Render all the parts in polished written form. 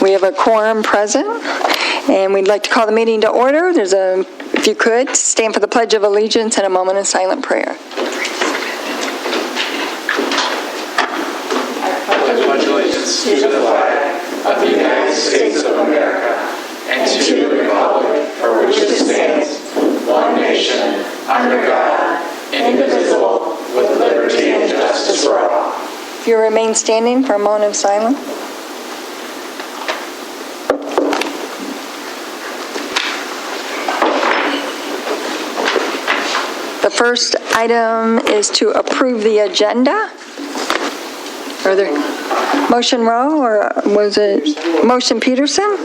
We have a quorum present, and we'd like to call the meeting to order. If you could, stand for the Pledge of Allegiance and a moment of silent prayer. I pledge allegiance to the flag of the United States of America and to the republic for which it stands, one nation, under God, indivisible, with liberty and justice for all. If you remain standing for a moment of silence. The first item is to approve the agenda. Are there motion Rowe, or was it motion Peterson?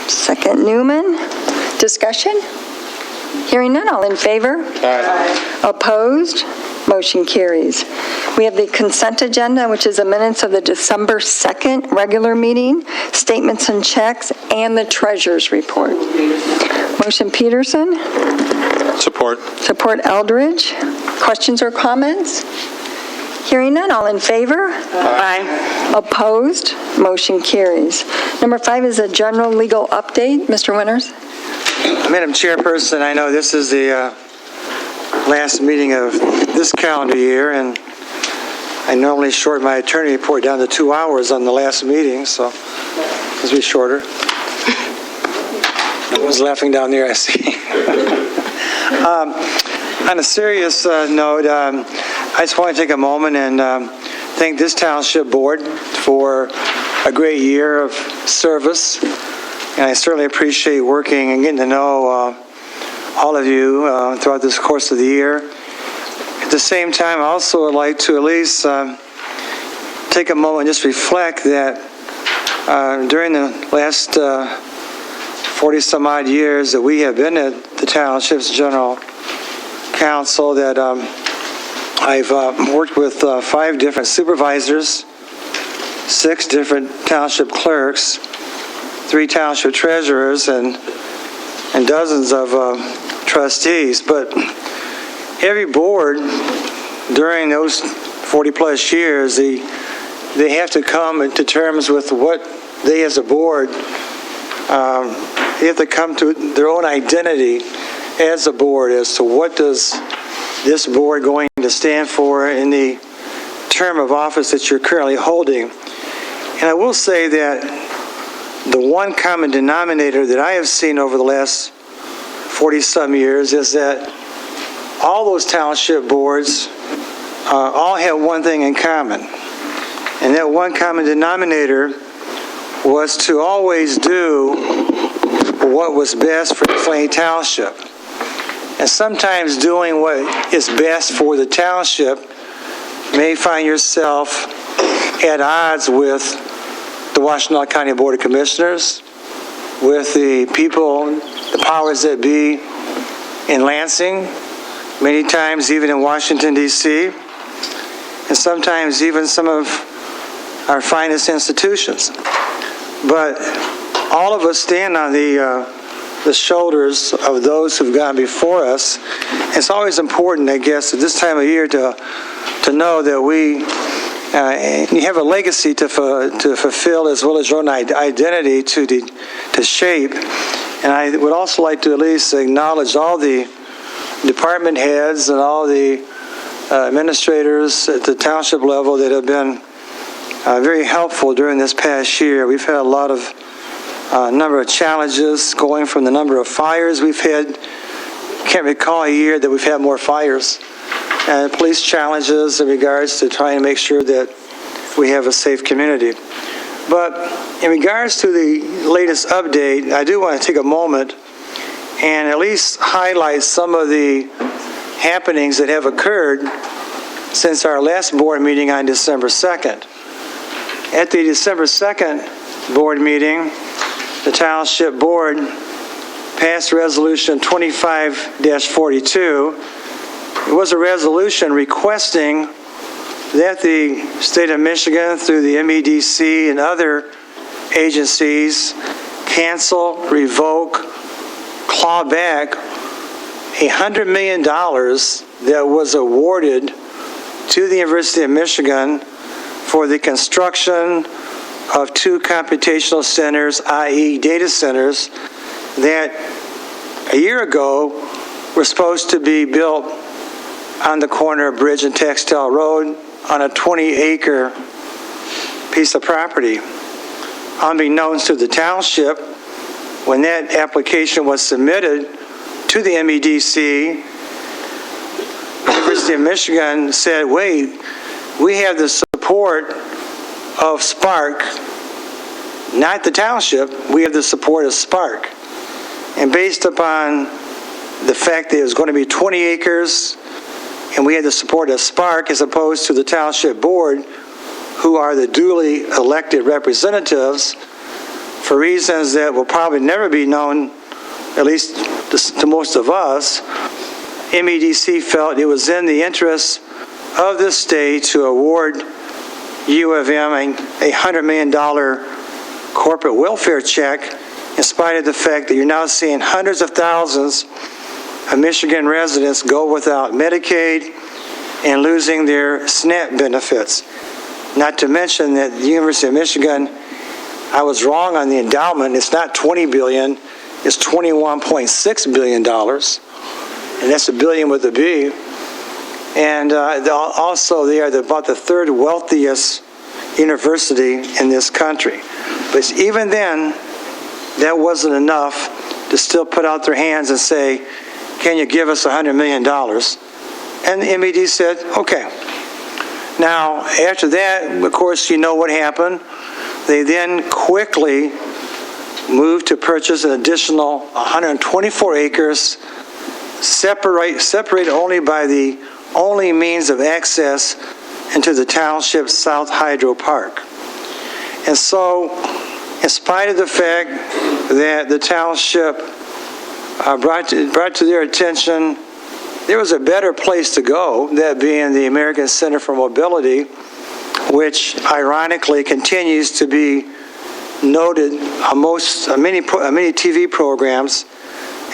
Second Newman. Discussion? Hearing none, all in favor? Aye. Opposed? Motion carries. We have the consent agenda, which is the minutes of the December 2nd regular meeting, statements and checks, and the treasurer's report. Motion Peterson. Support. Support Eldridge. Questions or comments? Hearing none, all in favor? Aye. Opposed? Motion carries. Number 5 is a general legal update. Mr. Winters. Madam Chairperson, I know this is the last meeting of this calendar year, and I normally shorten my attorney report down to 2 hours on the last meeting, so this will be shorter. I was laughing down there, I see. On a serious note, I just want to take a moment and thank this Township Board for a great year of service. And I certainly appreciate working and getting to know all of you throughout this course of the year. At the same time, I also would like to at least take a moment and just reflect that during the last 40-some-odd years that we have been at the Township's General Council, that I've worked with 5 different supervisors, 6 different Township clerks, 3 Township treasurers, and dozens of trustees. But every board during those 40-plus years, they have to come to terms with what they as a board, they have to come to their own identity as a board as to what does this board going to stand for in the term of office that you're currently holding. And I will say that the one common denominator that I have seen over the last 40-some years is that all those township boards all have one thing in common. And that one common denominator was to always do what was best for McLean Township. And sometimes doing what is best for the township may find yourself at odds with the Washtenaw County Board of Commissioners, with the people, the powers that be in Lansing, many times even in Washington, D.C., and sometimes even some of our finest institutions. But all of us stand on the shoulders of those who've gone before us. It's always important, I guess, at this time of year to know that you have a legacy to fulfill, as well as your own identity to shape. And I would also like to at least acknowledge all the department heads and all the administrators at the township level that have been very helpful during this past year. We've had a lot of number of challenges, going from the number of fires we've had. Can't recall a year that we've had more fires. And police challenges in regards to trying to make sure that we have a safe community. But in regards to the latest update, I do want to take a moment and at least highlight some of the happenings that have occurred since our last board meeting on December 2nd. At the December 2nd board meeting, the Township Board passed Resolution 25-42. It was a resolution requesting that the state of Michigan, through the MEDC and other agencies, cancel, revoke, claw back $100 million that was awarded to the University of Michigan for the construction of 2 computational centers, i.e. data centers, that a year ago were supposed to be built on the corner of Bridge and Textile Road on a 20-acre piece of property. Unbeknownst to the township, when that application was submitted to the MEDC, the University of Michigan said, wait, we have the support of Spark, not the township, we have the support of Spark. And based upon the fact that it was going to be 20 acres, and we had the support of Spark as opposed to the township board, who are the duly elected representatives, for reasons that will probably never be known, at least to most of us, MEDC felt it was in the interest of the state to award U of M a $100 million corporate welfare check, in spite of the fact that you're now seeing hundreds of thousands of Michigan residents go without Medicaid and losing their SNAP benefits. Not to mention that the University of Michigan, I was wrong on the endowment. It's not $20 billion, it's $21.6 billion. And that's a billion with a B. And also they are about the 3rd wealthiest university in this country. But even then, that wasn't enough to still put out their hands and say, can you give us $100 million? And the MED said, okay. Now, after that, of course, you know what happened. They then quickly moved to purchase an additional 124 acres, separated only by the only means of access into the township's South Hydro Park. And so, in spite of the fact that the township brought to their attention there was a better place to go, that being the American Center for Mobility, which ironically continues to be noted on many TV programs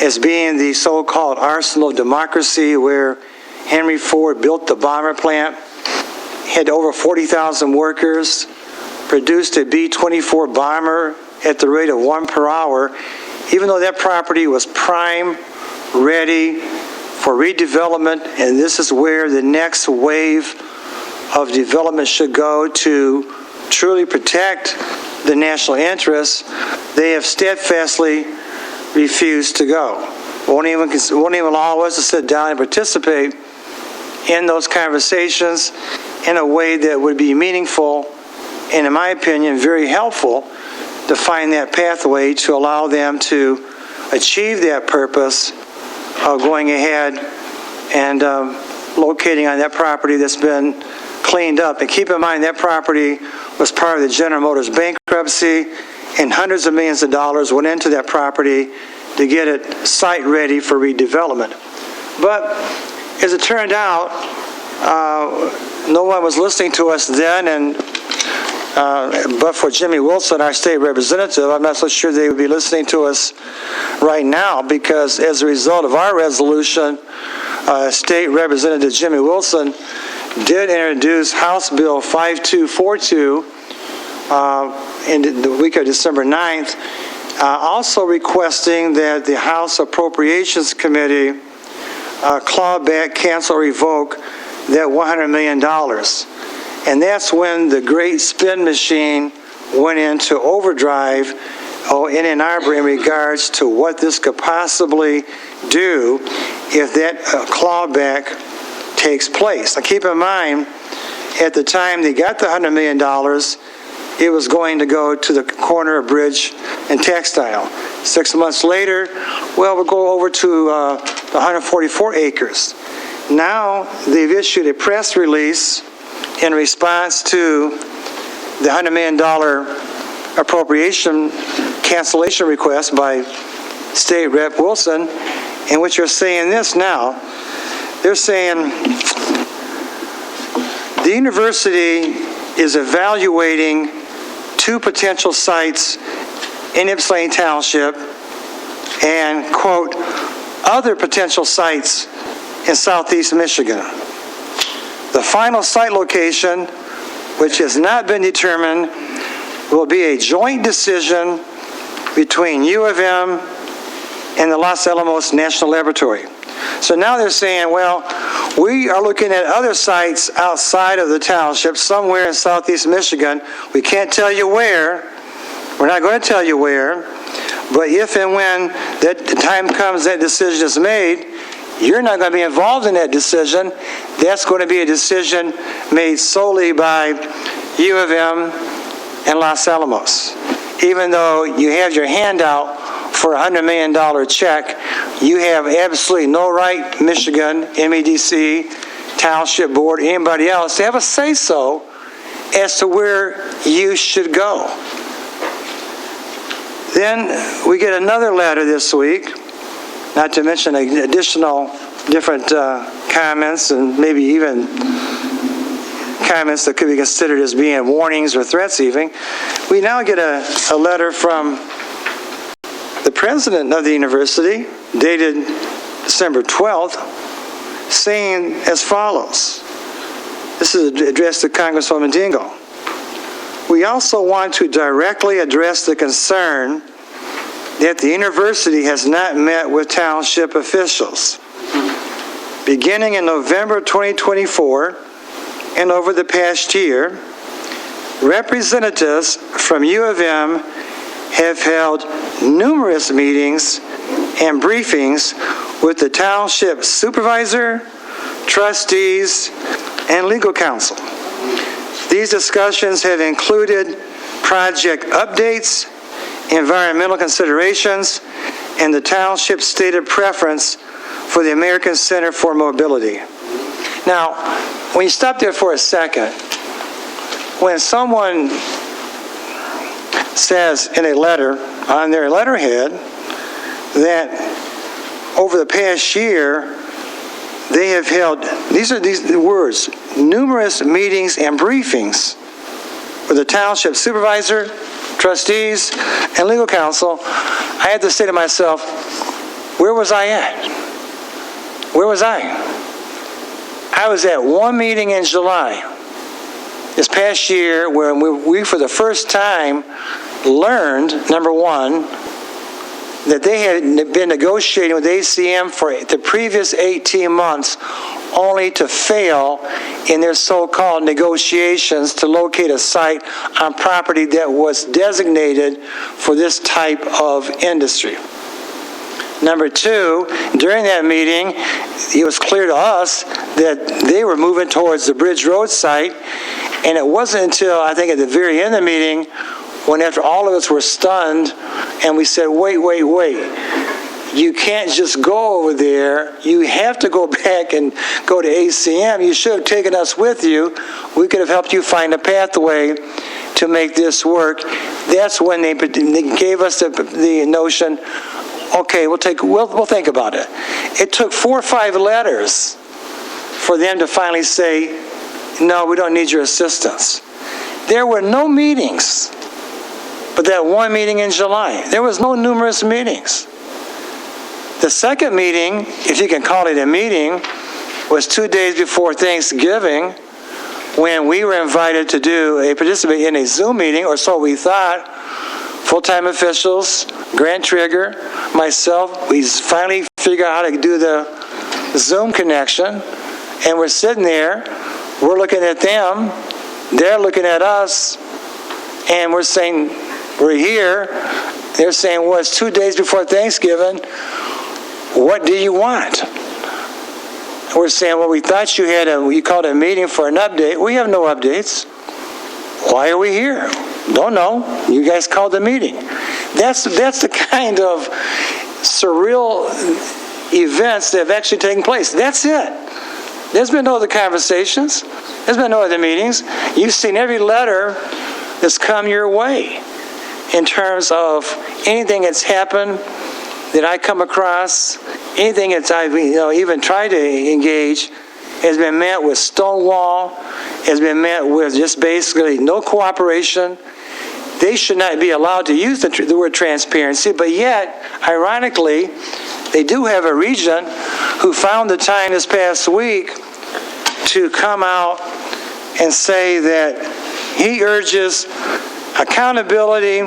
as being the so-called arsenal of democracy, where Henry Ford built the bomber plant, had over 40,000 workers, produced a B-24 bomber at the rate of 1 per hour, even though that property was prime, ready for redevelopment, and this is where the next wave of development should go to truly protect the national interests. They have steadfastly refused to go. Won't even allow us to sit down and participate in those conversations in a way that would be meaningful and, in my opinion, very helpful to find that pathway to allow them to achieve that purpose of going ahead and locating on that property that's been cleaned up. And keep in mind, that property was part of the General Motors bankruptcy, and hundreds of millions of dollars went into that property to get it site ready for redevelopment. But as it turned out, no one was listening to us then, and but for Jimmy Wilson, our state representative, I'm not so sure they would be listening to us right now, because as a result of our resolution, State Representative Jimmy Wilson did introduce House Bill 5242 in the week of December 9th, also requesting that the House Appropriations Committee claw back, cancel, revoke that $100 million. And that's when the great spin machine went into overdrive in Ann Arbor in regards to what this could possibly do if that clawback takes place. Now keep in mind, at the time they got the $100 million, it was going to go to the corner of Bridge and Textile. 6 months later, well, we'll go over to the 144 acres. Now they've issued a press release in response to the $100 million appropriation cancellation request by State Rep Wilson, in which they're saying this now. They're saying the university is evaluating 2 potential sites in Ypsilanti Township and, quote, other potential sites in southeast Michigan. The final site location which has not been determined, will be a joint decision between U of M and the Los Alamos National Laboratory. So now they're saying, well, we are looking at other sites outside of the township, somewhere in southeast Michigan. We can't tell you where. We're not going to tell you where. But if and when that time comes, that decision is made, you're not going to be involved in that decision. That's going to be a decision made solely by U of M and Los Alamos. Even though you have your hand out for a $100 million check, you have absolutely no right, Michigan, MEDC, Township Board, anybody else, to have a say-so as to where you should go. Then we get another letter this week, not to mention additional different comments and maybe even comments that could be considered as being warnings or threats even. We now get a letter from the president of the university, dated December 12th, saying as follows. This is addressed to Congresswoman Dingell. We also want to directly address the concern that the university has not met with township officials. Beginning in November 2024 and over the past year, representatives from U of M have held numerous meetings and briefings with the township supervisor, trustees, and legal counsel. These discussions have included project updates, environmental considerations, and the township's stated preference for the American Center for Mobility. Now, when you stop there for a second, when someone says in a letter on their letterhead that over the past year they have held, these are these words, numerous meetings and briefings with the township supervisor, trustees, and legal counsel, I had to say to myself, where was I at? Where was I? I was at one meeting in July this past year where we for the first time learned, number one, that they had been negotiating with ACM for the previous 18 months only to fail in their so-called negotiations to locate a site on property that was designated for this type of industry. Number two, during that meeting, it was clear to us that they were moving towards the Bridge Road site, and it wasn't until, I think, at the very end of the meeting, when after all of us were stunned, and we said, wait. You can't just go over there. You have to go back and go to ACM. You should have taken us with you. We could have helped you find a pathway to make this work. That's when they gave us the notion, okay, we'll think about it. It took 4 or 5 letters for them to finally say, no, we don't need your assistance. There were no meetings, but that one meeting in July. There was no numerous meetings. The second meeting, if you can call it a meeting, was 2 days before Thanksgiving, when we were invited to participate in a Zoom meeting, or so we thought. Full-time officials, Grant Trigger, myself, we finally figured out how to do the Zoom connection, and we're sitting there, we're looking at them, they're looking at us, and we're saying, we're here. They're saying, well, it's 2 days before Thanksgiving. What do you want? We're saying, well, we thought you called a meeting for an update. We have no updates. Why are we here? Don't know. You guys called the meeting. That's the kind of surreal events that have actually taken place. That's it. There's been no other conversations. There's been no other meetings. You've seen every letter that's come your way in terms of anything that's happened that I come across, anything that I've even tried to engage, has been met with stonewall, has been met with just basically no cooperation. They should not be allowed to use the word transparency, but yet, ironically, they do have a region who found the time this past week to come out and say that he urges accountability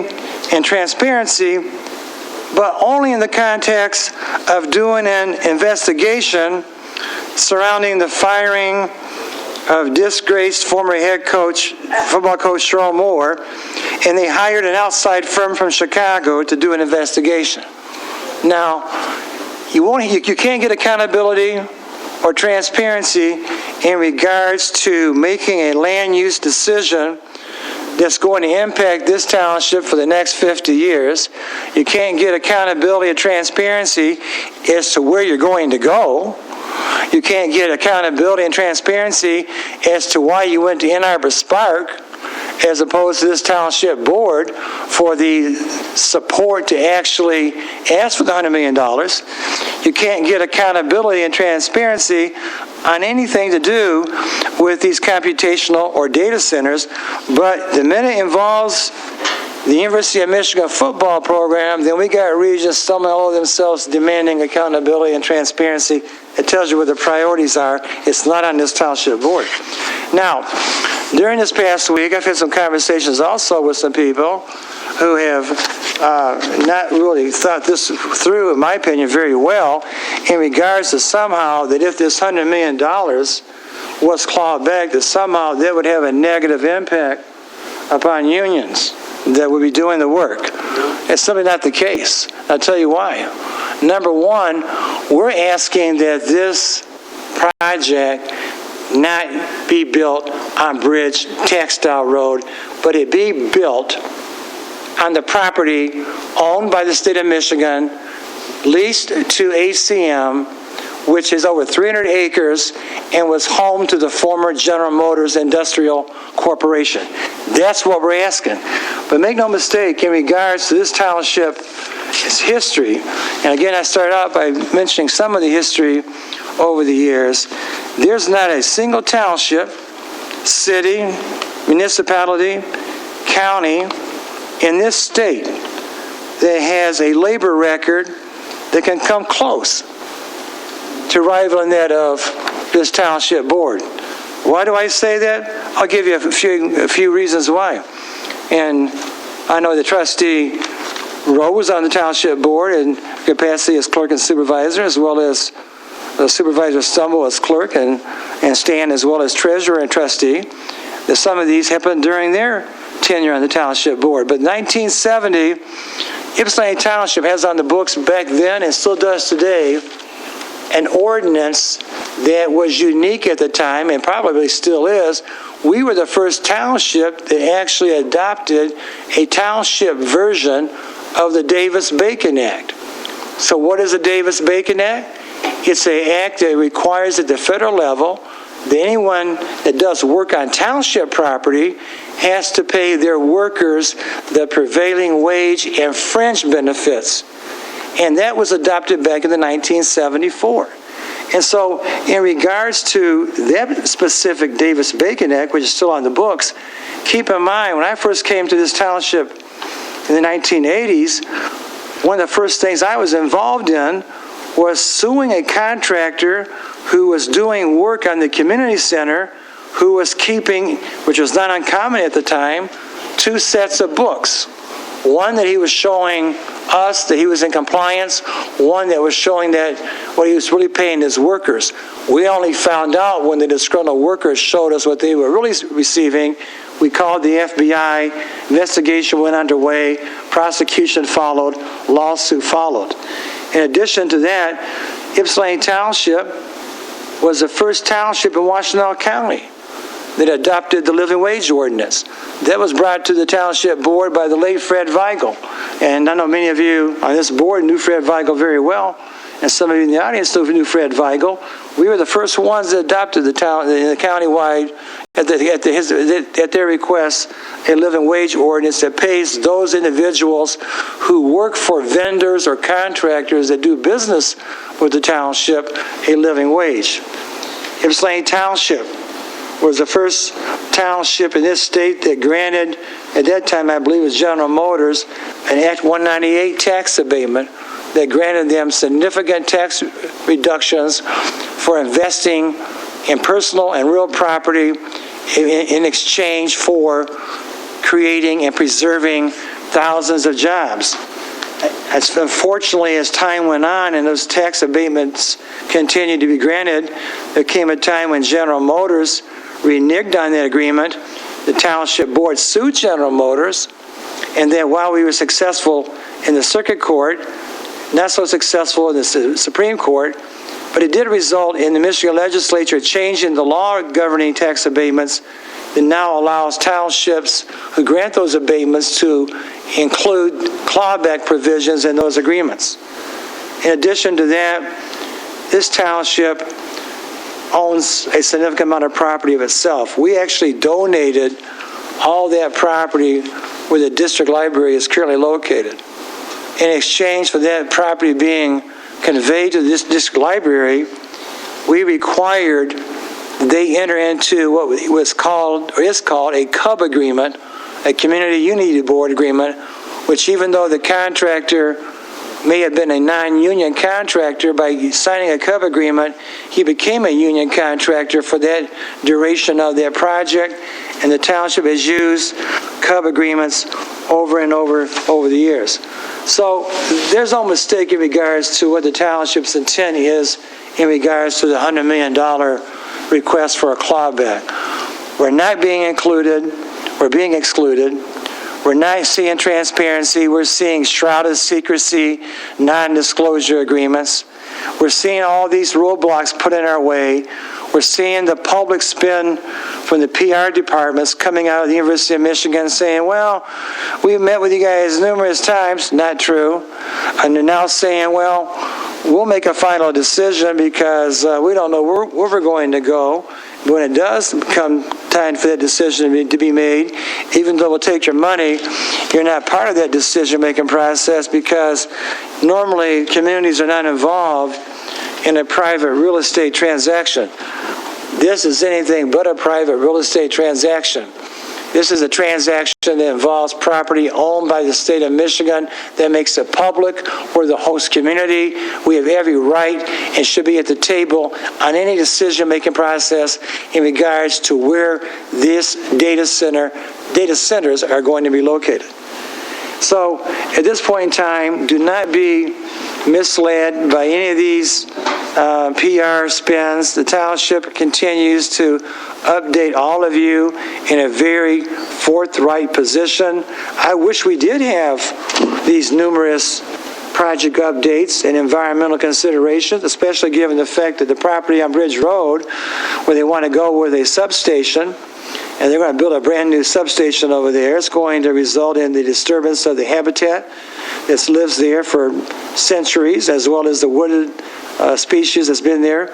and transparency, but only in the context of doing an investigation surrounding the firing of disgraced former head coach, football coach Cheryl Moore, and they hired an outside firm from Chicago to do an investigation. Now, you can't get accountability or transparency in regards to making a land use decision that's going to impact this township for the next 50 years. You can't get accountability or transparency as to where you're going to go. You can't get accountability and transparency as to why you went to Ann Arbor Spark as opposed to this township board for the support to actually ask for the $100 million. You can't get accountability and transparency on anything to do with these computational or data centers, but the minute it involves the University of Michigan football program, then we got regions stumbling all over themselves demanding accountability and transparency. It tells you where the priorities are. It's not on this township board. Now, during this past week, I've had some conversations also with some people who have not really thought this through, in my opinion, very well, in regards to somehow that if this $100 million was clawed back, that somehow that would have a negative impact upon unions that would be doing the work. It's simply not the case. I'll tell you why. Number one, we're asking that this project not be built on Bridge Textile Road, but it be built on the property owned by the state of Michigan, leased to ACM, which is over 300 acres and was home to the former General Motors Industrial Corporation. That's what we're asking. But make no mistake, in regards to this township's history, and again, I started out by mentioning some of the history over the years, there's not a single township, city, municipality, county in this state that has a labor record that can come close to rivaling that of this township board. Why do I say that? I'll give you a few reasons why. And I know the trustee Rowe was on the township board in capacity as clerk and supervisor, as well as Supervisor Stumble as clerk and Stan as well as treasurer and trustee. That some of these happened during their tenure on the township board. But 1970, Ypsilanti Township has on the books back then and still does today an ordinance that was unique at the time and probably still is. We were the first township that actually adopted a township version of the Davis-Bacon Act. So what is the Davis-Bacon Act? It's an act that requires at the federal level that anyone that does work on township property has to pay their workers the prevailing wage and fringe benefits. And that was adopted back in the 1974. And so in regards to that specific Davis-Bacon Act, which is still on the books, keep in mind, when I first came to this township in the 1980s, one of the first things I was involved in was suing a contractor who was doing work on the community center, who was keeping, which was not uncommon at the time, 2 sets of books. One that he was showing us that he was in compliance, one that was showing that what he was really paying his workers. We only found out when the disgruntled workers showed us what they were really receiving. We called the FBI, investigation went underway, prosecution followed, lawsuit followed. In addition to that, Ypsilanti Township was the first township in Washtenaw County that adopted the living wage ordinance. That was brought to the township board by the late Fred Weigel. And I know many of you on this board knew Fred Weigel very well, and some of you in the audience knew Fred Weigel. We were the first ones that adopted the countywide, at their request, a living wage ordinance that pays those individuals who work for vendors or contractors that do business with the township a living wage. Ypsilanti Township was the first township in this state that granted, at that time I believe it was General Motors, an Act 198 tax abatement that granted them significant tax reductions for investing in personal and real property in exchange for creating and preserving thousands of jobs. Unfortunately, as time went on and those tax abatements continued to be granted, there came a time when General Motors reneged on that agreement. The Township Board sued General Motors, and then while we were successful in the Circuit Court, not so successful in the Supreme Court, but it did result in the Michigan Legislature changing the law governing tax abatements that now allows townships who grant those abatements to include clawback provisions in those agreements. In addition to that, this township owns a significant amount of property of itself. We actually donated all that property where the district library is currently located. In exchange for that property being conveyed to this district library, we required they enter into what was called, or is called, a CUB agreement, a Community Unity Board agreement, which even though the contractor may have been a non-union contractor, by signing a CUB agreement, he became a union contractor for that duration of that project, and the township has used CUB agreements over and over the years. So there's no mistake in regards to what the township's intent is in regards to the $100 million request for a clawback. We're not being included, we're being excluded. We're not seeing transparency, we're seeing shrouded secrecy, non-disclosure agreements. We're seeing all these roadblocks put in our way. We're seeing the public spin from the PR departments coming out of the University of Michigan saying, well, we met with you guys numerous times. Not true. And they're now saying, well, we'll make a final decision because we don't know where we're going to go. When it does come time for that decision to be made, even though we'll take your money, you're not part of that decision-making process because normally communities are not involved in a private real estate transaction. This is anything but a private real estate transaction. This is a transaction that involves property owned by the state of Michigan that makes it public. We're the host community. We have every right and should be at the table on any decision-making process in regards to where this data centers are going to be located. So at this point in time, do not be misled by any of these PR spins. The township continues to update all of you in a very forthright position. I wish we did have these numerous project updates and environmental considerations, especially given the fact that the property on Bridge Road, where they want to go with a substation, and they're going to build a brand new substation over there. It's going to result in the disturbance of the habitat that lives there for centuries, as well as the wooded species that's been there,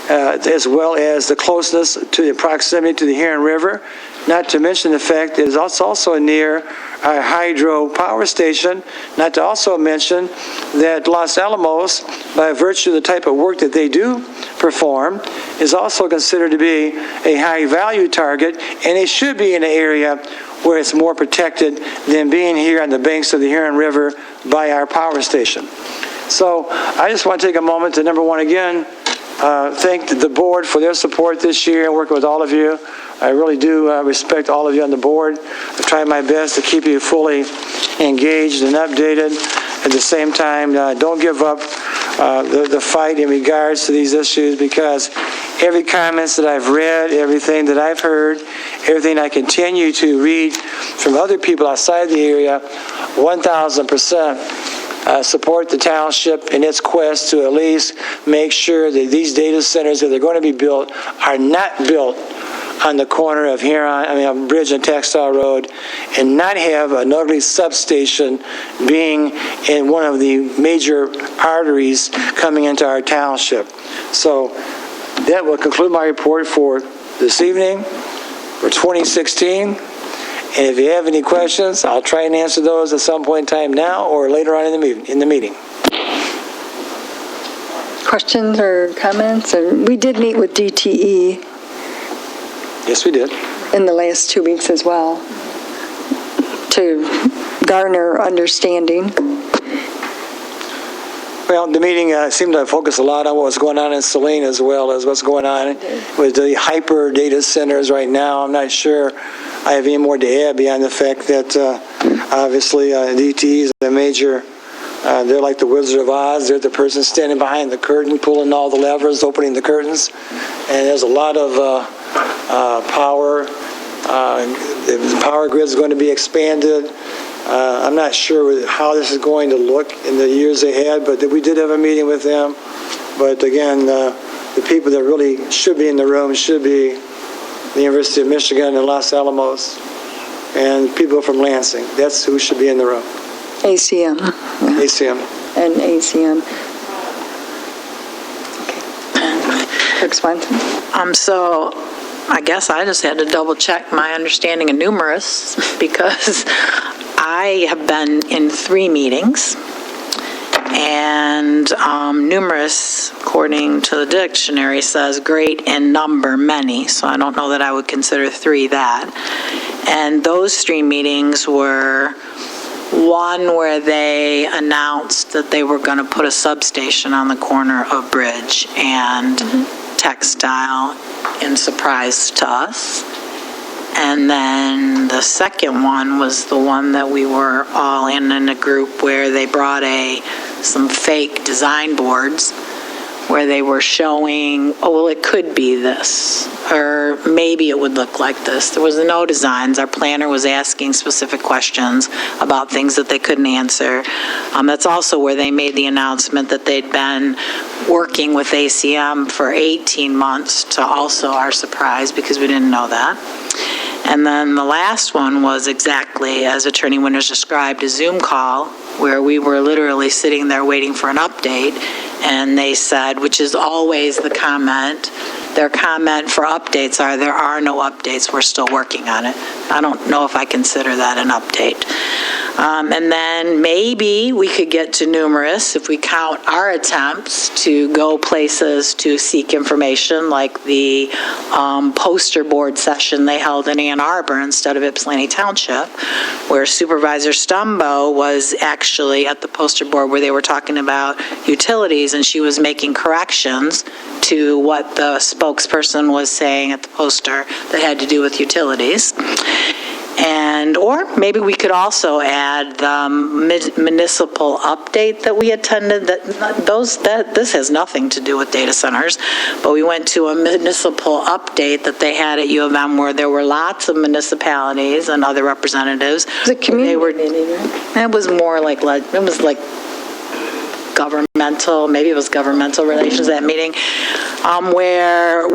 as well as the closeness to the proximity to the Huron River, not to mention the fact that it's also near a hydro power station, not to also mention that Los Alamos, by virtue of the type of work that they do perform, is also considered to be a high value target, and they should be in an area where it's more protected than being here on the banks of the Huron River by our power station. So I just want to take a moment to, number one, again, thank the board for their support this year and working with all of you. I really do respect all of you on the board. I try my best to keep you fully engaged and updated. At the same time, don't give up the fight in regards to these issues, because every comments that I've read, everything that I've heard, everything I continue to read from other people outside the area, 1,000% support the township in its quest to at least make sure that these data centers, if they're going to be built, are not built on the corner of Bridge and Textile Road, and not have an ugly substation being in one of the major arteries coming into our township. So that will conclude my report for this evening for 2016. And if you have any questions, I'll try and answer those at some point in time now or later on in the meeting. Questions or comments? And we did meet with DTE Yes, we did. in the last 2 weeks as well to garner understanding. Well, the meeting seemed to focus a lot on what was going on in Saline as well as what's going on with the hyper data centers right now. I'm not sure I have any more to add beyond the fact that obviously DTE is a major, they're like the Wizard of Oz. They're the person standing behind the curtain, pulling all the levers, opening the curtains. And there's a lot of power. The power grid is going to be expanded. I'm not sure how this is going to look in the years ahead, but we did have a meeting with them. But again, the people that really should be in the room should be the University of Michigan and Los Alamos and people from Lansing. That's who should be in the room. ACM. ACM. And ACM. Okay. Clerk Swanson? So I guess I just had to double check my understanding of numerous because I have been in 3 meetings, and numerous, according to the dictionary, says great in number, many, so I don't know that I would consider 3 that. And those 3 meetings were one where they announced that they were going to put a substation on the corner of Bridge and Textile, in surprise to us. And then the second one was the one that we were all in a group where they brought some fake design boards where they were showing, oh, well, it could be this, or maybe it would look like this. There was no designs. Our planner was asking specific questions about things that they couldn't answer. That's also where they made the announcement that they'd been working with ACM for 18 months, to also our surprise, because we didn't know that. And then the last one was exactly as Attorney Winters described, a Zoom call where we were literally sitting there waiting for an update, and they said, which is always the comment, their comment for updates are, there are no updates, we're still working on it. I don't know if I consider that an update. And then maybe we could get to numerous if we count our attempts to go places to seek information, like the poster board session they held in Ann Arbor instead of Ypsilanti Township, where Supervisor Stumbo was actually at the poster board where they were talking about utilities, and she was making corrections to what the spokesperson was saying at the poster that had to do with utilities. And, or maybe we could also add the municipal update that we attended. This has nothing to do with data centers, but we went to a municipal update that they had at U of M where there were lots of municipalities and other representatives. It was a community meeting, right? It was more like, it was like governmental, maybe it was governmental relations, that meeting, where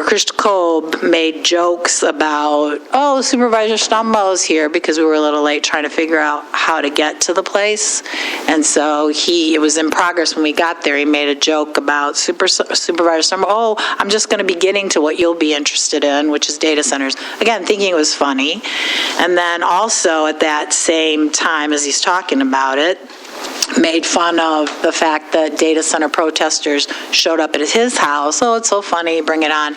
Chris Kolb made jokes about, oh, Supervisor Stumbo's here, because we were a little late trying to figure out how to get to the place. And so it was in progress when we got there. He made a joke about Supervisor Stumbo, oh, I'm just going to be getting to what you'll be interested in, which is data centers. Again, thinking it was funny. And then also at that same time as he's talking about it, made fun of the fact that data center protesters showed up at his house. Oh, it's so funny, bring it on.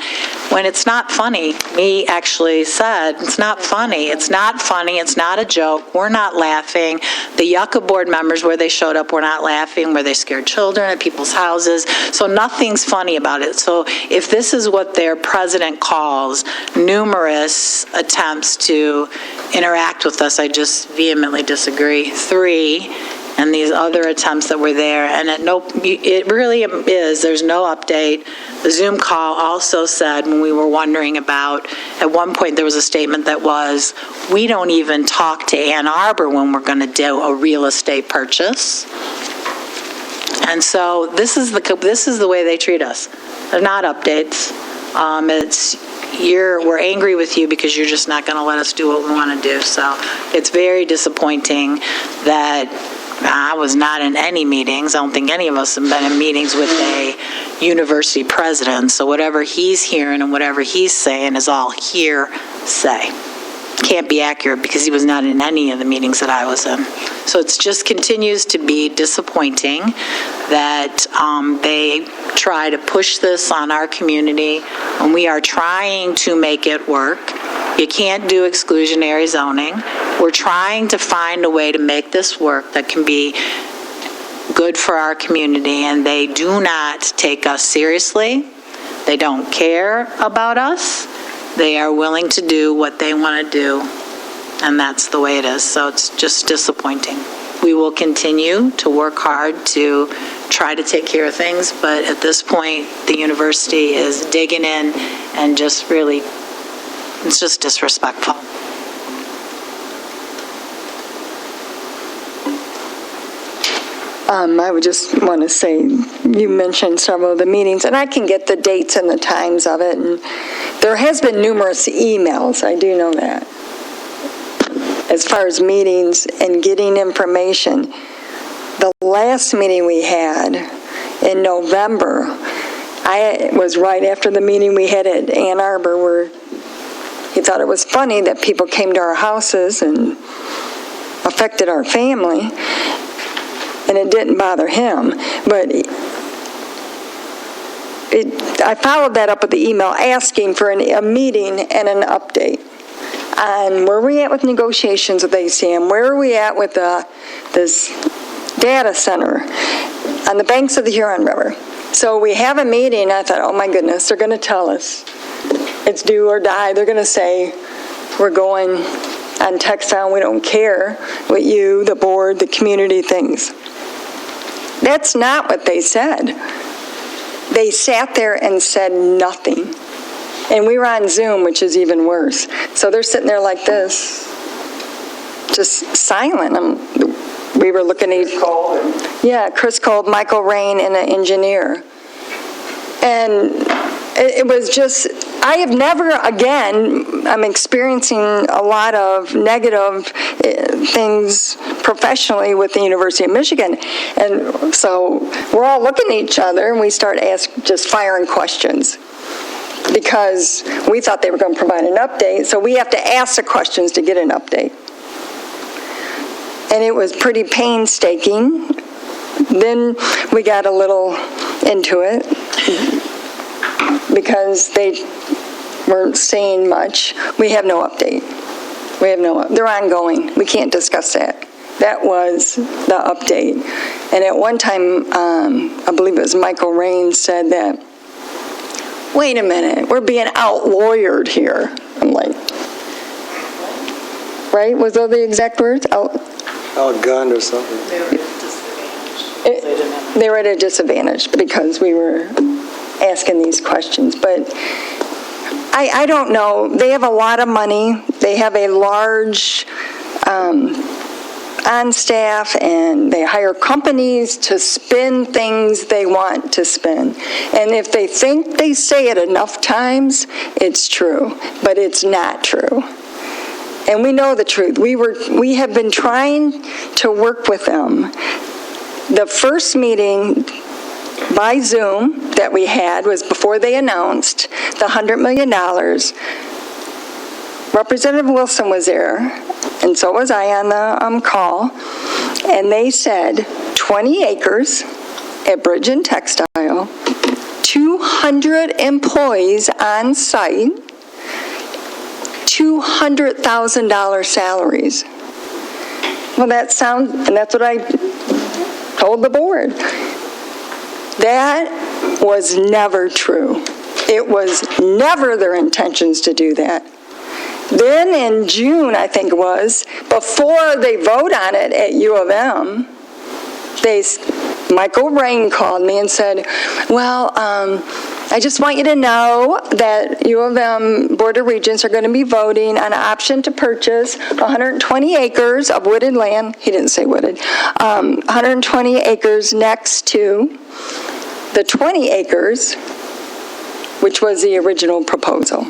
When it's not funny, he actually said, it's not funny, it's not funny, it's not a joke, we're not laughing. The Yucca board members where they showed up were not laughing, where they scared children at people's houses. So nothing's funny about it. So if this is what their president calls numerous attempts to interact with us, I just vehemently disagree. 3, and these other attempts that were there, and it really is, there's no update. The Zoom call also said, when we were wondering about, at one point there was a statement that was, we don't even talk to Ann Arbor when we're going to do a real estate purchase. And so this is the way they treat us. They're not updates. We're angry with you because you're just not going to let us do what we want to do. So it's very disappointing that I was not in any meetings. I don't think any of us have been in meetings with a university president. So whatever he's hearing and whatever he's saying is all hearsay. Can't be accurate because he was not in any of the meetings that I was in. So it just continues to be disappointing that they try to push this on our community, and we are trying to make it work. You can't do exclusionary zoning. We're trying to find a way to make this work that can be good for our community, and they do not take us seriously. They don't care about us. They are willing to do what they want to do, and that's the way it is. So it's just disappointing. We will continue to work hard to try to take care of things, but at this point, the university is digging in and just really, it's just disrespectful. I would just want to say, you mentioned several of the meetings, and I can get the dates and the times of it, and there has been numerous emails, I do know that, as far as meetings and getting information. The last meeting we had in November, I was right after the meeting we had at Ann Arbor, where he thought it was funny that people came to our houses and affected our family, and it didn't bother him. But I followed that up with the email asking for a meeting and an update on where we at with negotiations with ACM, where are we at with this data center on the banks of the Huron River. So we have a meeting. I thought, oh my goodness, they're going to tell us it's do or die. They're going to say we're going on textile. We don't care what you, the board, the community thinks. That's not what they said. They sat there and said nothing. And we were on Zoom, which is even worse. So they're sitting there like this, just silent. We were looking at Chris Cole, Michael Rain, and an engineer. And it was just, I have never, again, I'm experiencing a lot of negative things professionally with the University of Michigan. And so we're all looking at each other, and we start just firing questions, because we thought they were going to provide an update, so we have to ask the questions to get an update. And it was pretty painstaking. Then we got a little into it because they weren't saying much. We have no update. They're ongoing. We can't discuss that. That was the update. And at one time, I believe it was Michael Rain said that, wait a minute, we're being out-lawyered here. I'm like, right? Was those the exact words? Outgunned or something. They were at a disadvantage because we were asking these questions. But I don't know. They have a lot of money. They have a large on staff, and they hire companies to spin things they want to spin. And if they think they say it enough times, it's true. But it's not true. And we know the truth. We have been trying to work with them. The first meeting by Zoom that we had was before they announced the $100 million. Representative Wilson was there, and so was I on the call. And they said 20 acres at Bridge and Textile, 200 employees on site, $200,000 salaries. Well, that sounds, and that's what I told the board. That was never true. It was never their intentions to do that. Then in June, I think it was, before they vote on it at U of M, Michael Rain called me and said, well, I just want you to know that U of M Board of Regents are going to be voting on an option to purchase 120 acres of wooded land. He didn't say wooded. 120 acres next to the 20 acres, which was the original proposal.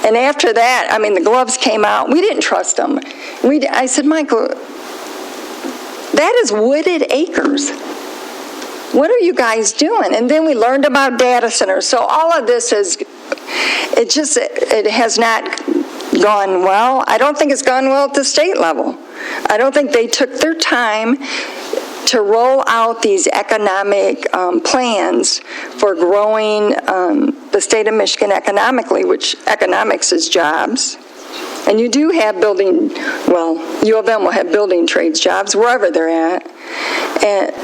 And after that, I mean, the gloves came out. We didn't trust them. I said, Michael, that is wooded acres. What are you guys doing? And then we learned about data centers. So all of this it has not gone well. I don't think it's gone well at the state level. I don't think they took their time to roll out these economic plans for growing the state of Michigan economically, which economics is jobs. And you do have building, well, U of M will have building trades jobs wherever they're at.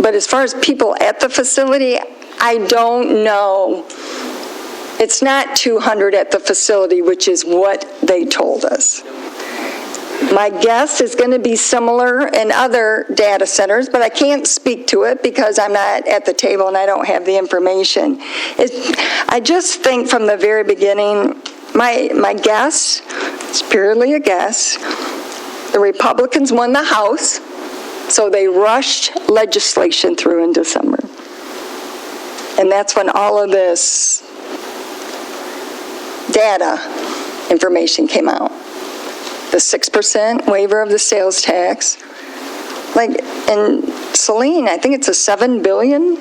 But as far as people at the facility, I don't know. It's not 200 at the facility, which is what they told us. My guess is going to be similar in other data centers, but I can't speak to it because I'm not at the table and I don't have the information. I just think from the very beginning, my guess, it's purely a guess, the Republicans won the House, so they rushed legislation through in December. And that's when all of this data information came out. The 6% waiver of the sales tax. Like, in Saline, I think it's a $7 billion,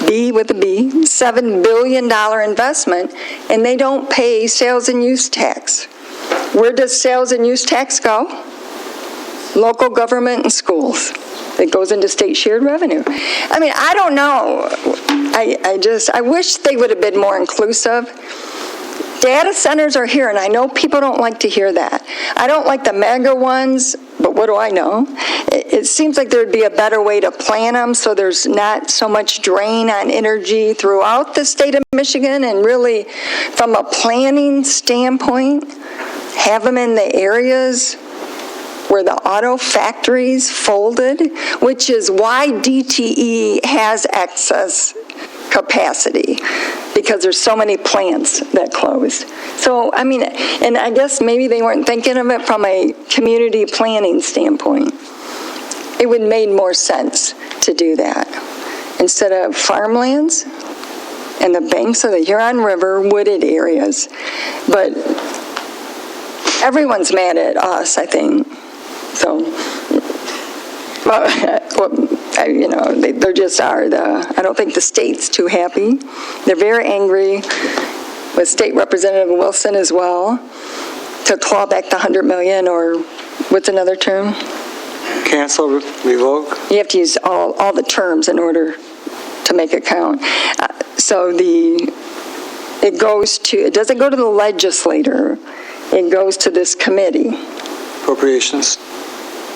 B with a B, $7 billion investment, and they don't pay sales and use tax. Where does sales and use tax go? Local government and schools. It goes into state shared revenue. I mean, I don't know. I wish they would have been more inclusive. Data centers are here, and I know people don't like to hear that. I don't like the mega ones, but what do I know? It seems like there would be a better way to plan them so there's not so much drain on energy throughout the state of Michigan, and really, from a planning standpoint, have them in the areas where the auto factories folded, which is why DTE has excess capacity, because there's so many plants that closed. So, I mean, and I guess maybe they weren't thinking of it from a community planning standpoint. It would have made more sense to do that. Instead of farmlands and the banks of the Huron River, wooded areas. But everyone's mad at us, I think. So, you know, they just are. I don't think the state's too happy. They're very angry with State Representative Wilson as well to claw back the $100 million, or what's another term? Cancel, revoke? You have to use all the terms in order to make it count. So it doesn't go to the legislator. It goes to this committee. Appropriations.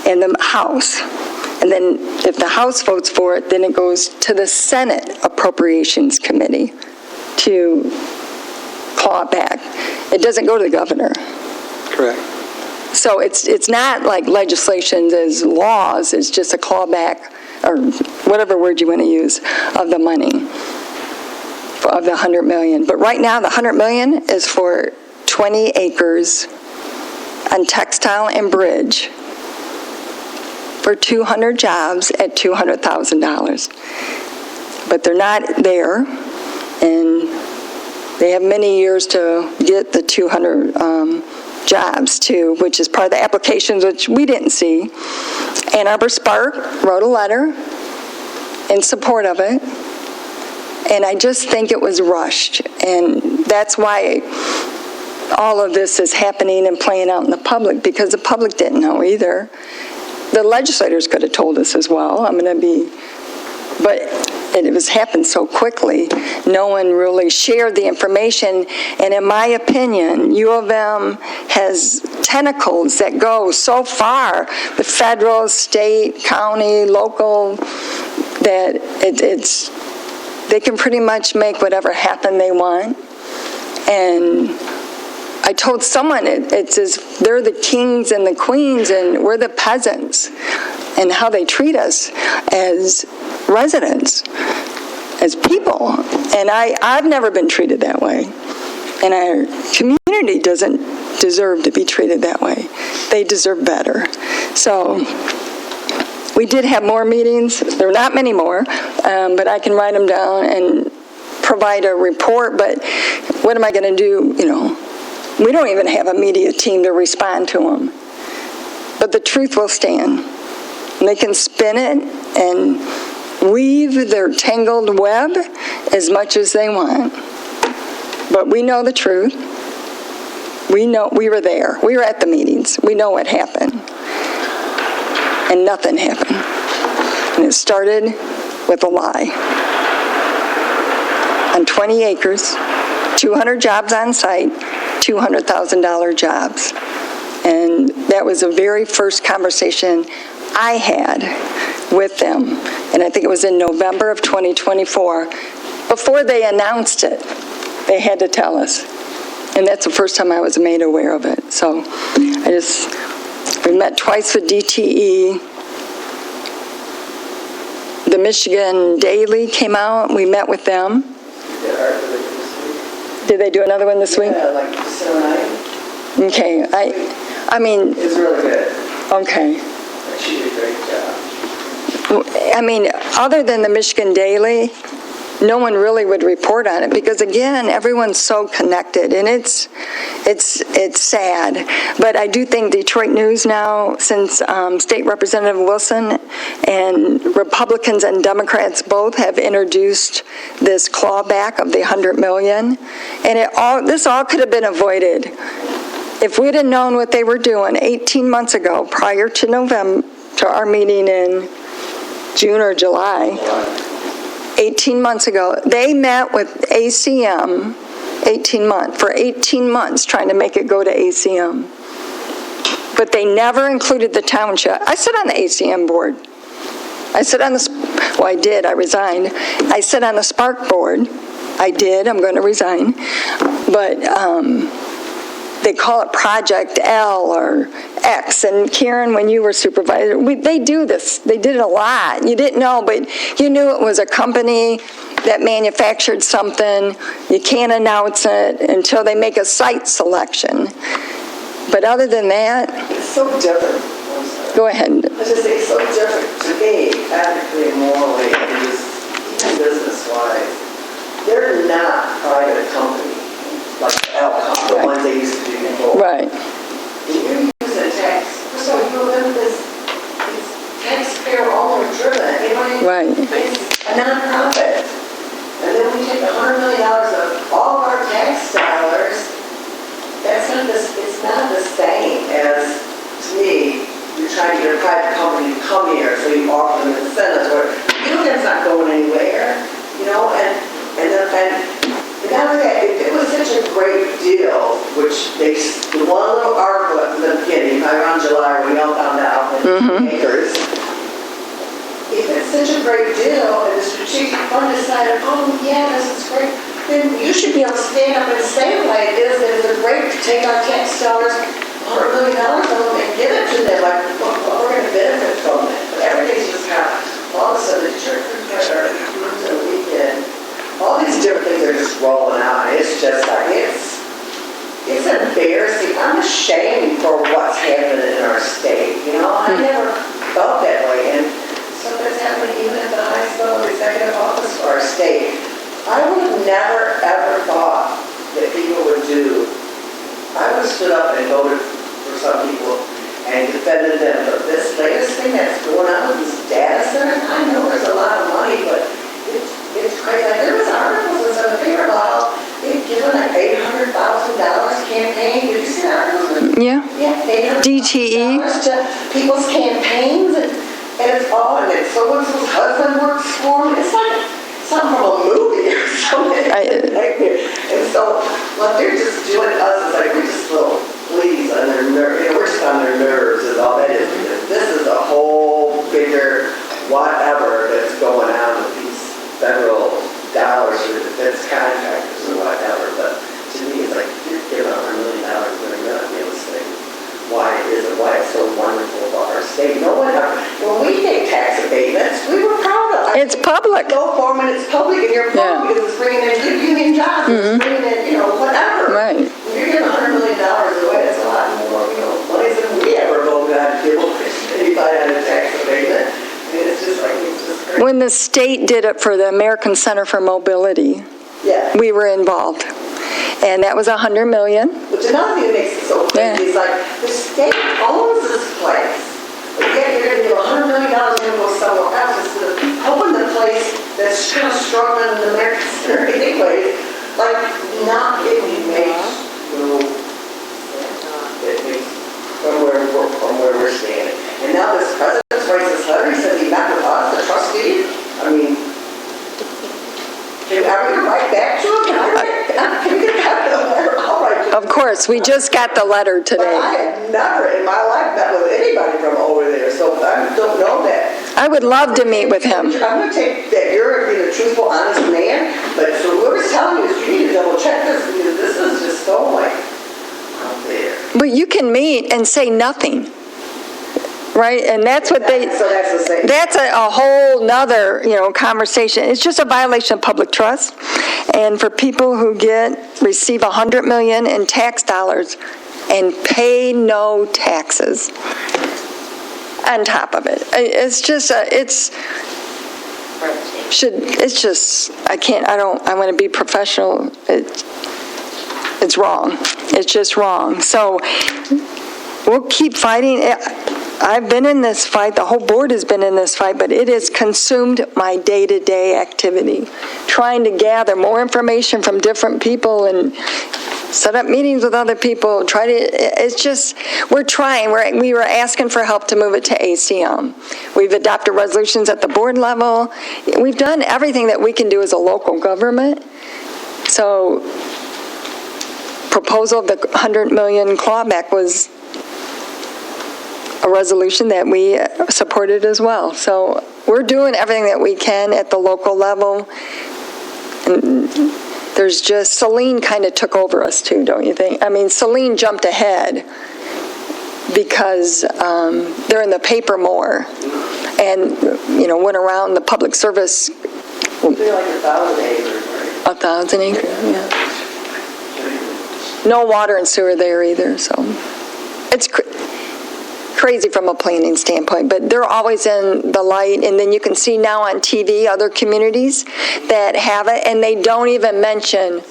And the House. And then if the House votes for it, then it goes to the Senate Appropriations Committee to claw it back. It doesn't go to the governor. Correct. So it's not like legislation as laws, it's just a clawback, or whatever word you want to use, of the money, of the $100 million. But right now, the $100 million is for 20 acres on Textile and Bridge for 200 jobs at $200,000. But they're not there, and they have many years to get the 200 jobs too, which is part of the applications, which we didn't see. Ann Arbor Spark wrote a letter in support of it, and I just think it was rushed, and that's why all of this is happening and playing out in the public, because the public didn't know either. The legislators could have told us as well. But it was happened so quickly, no one really shared the information. And in my opinion, U of M has tentacles that go so far, the federal, state, county, local, that they can pretty much make whatever happen they want. And I told someone it's as they're the kings and the queens and we're the peasants, and how they treat us as residents, as people. And I've never been treated that way. And our community doesn't deserve to be treated that way. They deserve better. So we did have more meetings. There were not many more, but I can write them down and provide a report. But what am I going to do, you know? We don't even have a media team to respond to them. But the truth will stand. And they can spin it and weave their tangled web as much as they want. But we know the truth. We know we were there. We were at the meetings. We know what happened. And nothing happened. And it started with a lie. On 20 acres, 200 jobs on site, $200,000 jobs. And that was the very first conversation I had with them. And I think it was in November of 2024. Before they announced it, they had to tell us. And that's the first time I was made aware of it. So we met twice with DTE. The Michigan Daily came out. We met with them. Did they do another one this week? Yeah, like so nice. Okay. I mean. It's really good. Okay. She did a great job. I mean, other than the Michigan Daily, no one really would report on it because, again, everyone's so connected, and it's sad. But I do think Detroit News now, since State Representative Wilson and Republicans and Democrats both have introduced this clawback of the $100 million, and this all could have been avoided if we'd have known what they were doing 18 months ago, prior to our meeting in June or July. 18 months ago, they met with ACM for 18 months trying to make it go to ACM. But they never included the township. I sit on the ACM board. I resigned. I sit on the Spark board. I'm going to resign. But they call it Project L or X. And Karen, when you were supervisor, they do this. They did it a lot. You didn't know, but you knew it was a company that manufactured something. You can't announce it until they make a site selection. But other than that, It's so different. go ahead. I just think it's so different to me, ethically and morally, and just even business-wise. They're not a private company like Alcon, the Right. ones they used to do before. Right. You're using tax. So you remember this, it's taxpayer owner driven. Right. It's a nonprofit. And then we take $100 million of all of our tax dollars. It's not the same as, to me, you're trying to get a private company to come here, so you offer them incentives, or union's not going anywhere, and not only that, it was such a great deal, which the one little article at the beginning, around July, when we all found out that acres, if it's such a great deal, and the strategic fund decided, oh yeah, this is great, then you should be able to stand up and say like it is, that it's great to take our tax dollars, $100 million of them, and give it to them, like, well, we're going to benefit from it. But everything's just kind of, all of a sudden, the church are the weekend. All these different things are just rolling out, and it's just like, it's embarrassing. I'm ashamed for what's happening in our state, I never felt that way, and so that's happening even at the highest level executive office for our state. I would have never, ever thought that people would do. I would have stood up and voted for some people and defended them, but this latest thing that's going on with these data centers, I know there's a lot of money, but it's crazy. Like, there was articles in some of the paper about how they've given like $800,000 campaign. Did you see that article? Yeah. Yeah, DTE. to people's campaigns, and it's all, and it's so-and-so's husband works for them. It's like something from a movie or something. And so what they're just doing to us is like, we're just little fleas on their nerves. We're just on their nerves is all that is. This is a whole bigger whatever that's going on with these federal dollars for defense contractors or whatever. But to me, it's like, you're giving $100 million, they're not doing this thing. Why it's so wonderful about our state. No one ever, when we take tax abatements, we were proud of it. It's public. Go for them, and it's public, and you're proud because it's bringing in good union jobs, it's bringing in, whatever. Right. When you're giving $100 million away, that's a lot more, money than we ever voted on to give anybody on a tax abatement. I mean, it's just crazy. When the state did it for the American Center for Mobility, Yeah. we were involved. And that was $100 million. Which another thing that makes it so crazy is like, the state owns this place. But yet you're going to give $100 million and go somewhere else instead of helping the place that's kind of struggling in the American Center anyway. Like, not getting made no from where we're standing. And now this president's writes this letter, he says he met with us, the trust Of course, we just got the letter But I today. have never in my life met with anybody from over there, so I don't know that. I would love to meet with him. I'm gonna take that you're being a truthful, honest man, but so whoever's telling you this, you need to double check this, because this is just so like out there. But you can meet and say nothing, right? And that's what they, So that's the same. that's a whole nother, conversation. It's just a violation of public trust. And for people who receive $100 million in tax dollars and pay no taxes on top of it. It's just, I want to be professional. It's wrong. It's just wrong. So we'll keep fighting. I've been in this fight, the whole board has been in this fight, but it has consumed my day-to-day activity, trying to gather more information from different people and set up meetings with other people, we're trying. We were asking for help to move it to ACM. We've adopted resolutions at the board level. We've done everything that we can do as a local government. So proposal of the $100 million clawback was a resolution that we supported as well. So we're doing everything that we can at the local level. And there's just, Celine kind of took over us too, don't you think? I mean, Celine jumped ahead because they're in the paper more and, went around the public service. They're like 1,000 acres, right? 1,000 acres, yeah. No water and sewer there either, so it's crazy from a planning standpoint, but they're always in the light, and then you can see now on TV other communities that have it, and they don't even mention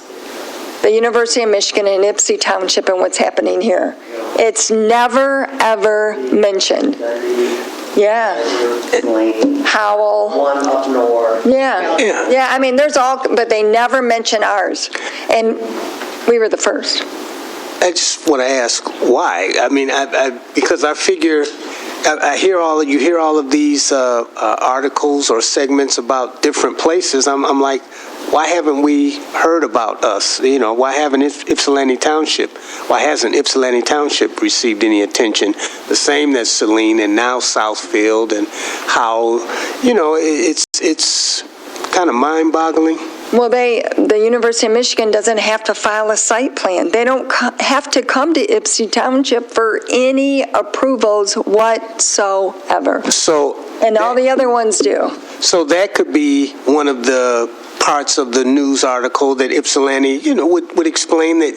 the University of Michigan and Ypsi Township and what's happening here. It's never, ever mentioned. Yeah. Howell. One up north. Yeah. Yeah, I mean, but they never mention ours, and we were the first. I just want to ask why. I mean, because I figure you hear all of these articles or segments about different places. I'm like, why haven't we heard about us? Why haven't Ypsilanti Township? Why hasn't Ypsilanti Township received any attention? The same as Saline and now Southfield, and how it's kind of mind-boggling. Well, the University of Michigan doesn't have to file a site plan. They don't have to come to Ypsi Township for any approvals whatsoever. And all the other ones do. So that could be one of the parts of the news article that Ypsilanti, would explain that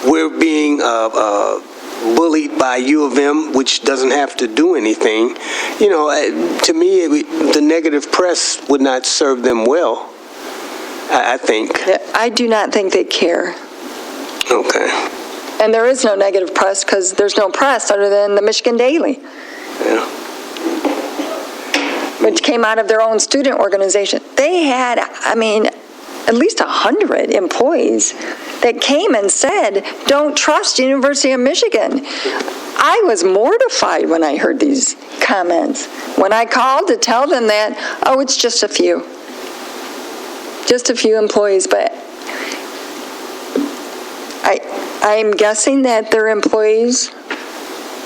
we're being bullied by U of M, which doesn't have to do anything. To me, the negative press would not serve them well. I think. I do not think they care. Okay. And there is no negative press because there's no press other than the Michigan Daily. Yeah. Which came out of their own student organization. They had, at least 100 employees that came and said, don't trust University of Michigan. I was mortified when I heard these comments. When I called to tell them that, it's just a few. Just a few employees, but I'm guessing that their employees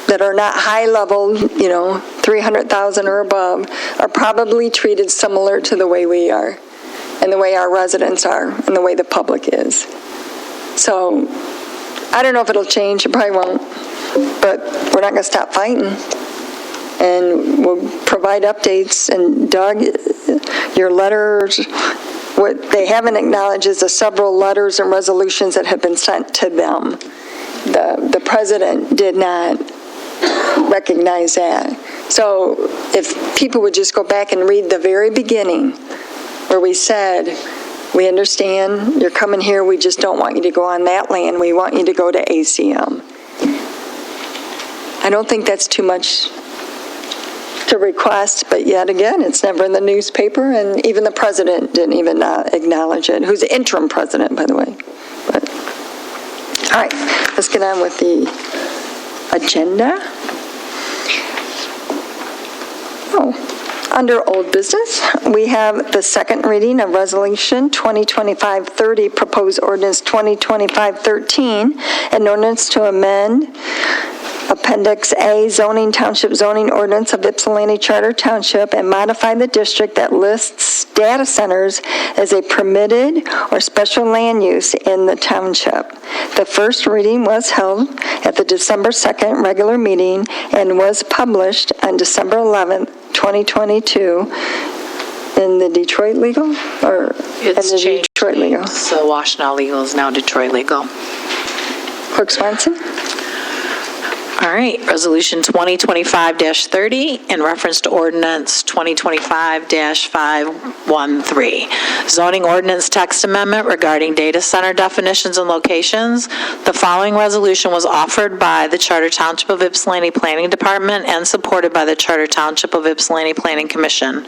that are not high level, 300,000 or above, are probably treated similar to the way we are, and the way our residents are, and the way the public is. So, I don't know if it'll change, it probably won't, but we're not going to stop fighting. And we'll provide updates, and Doug, your letters, what they haven't acknowledged is the several letters and resolutions that have been sent to them. The president did not recognize that. So if people would just go back and read the very beginning where we said, we understand you're coming here, we just don't want you to go on that land, we want you to go to ACM. I don't think that's too much to request, but yet again, it's never in the newspaper, and even the president didn't even acknowledge it, who's the interim president, by the way. But, all right, let's get on with the agenda. Under old business, we have the second reading of Resolution 2025-30, proposed ordinance 2025-13, an ordinance to amend Appendix A zoning township zoning ordinance of Ypsilanti Charter Township and modify the district that lists data centers as a permitted or special land use in the township. The first reading was held at the December 2nd regular meeting and was published on December 11th, 2022 in the Detroit Legal, or It's in the changed. Detroit Legal. So Washtenaw Legal is now Detroit Legal. Clerk Swanson? All right, Resolution 2025-30, in reference to Ordinance 2025-513, zoning ordinance text amendment regarding data center definitions and locations. The following resolution was offered by the Charter Township of Ypsilanti Planning Department and supported by the Charter Township of Ypsilanti Planning Commission.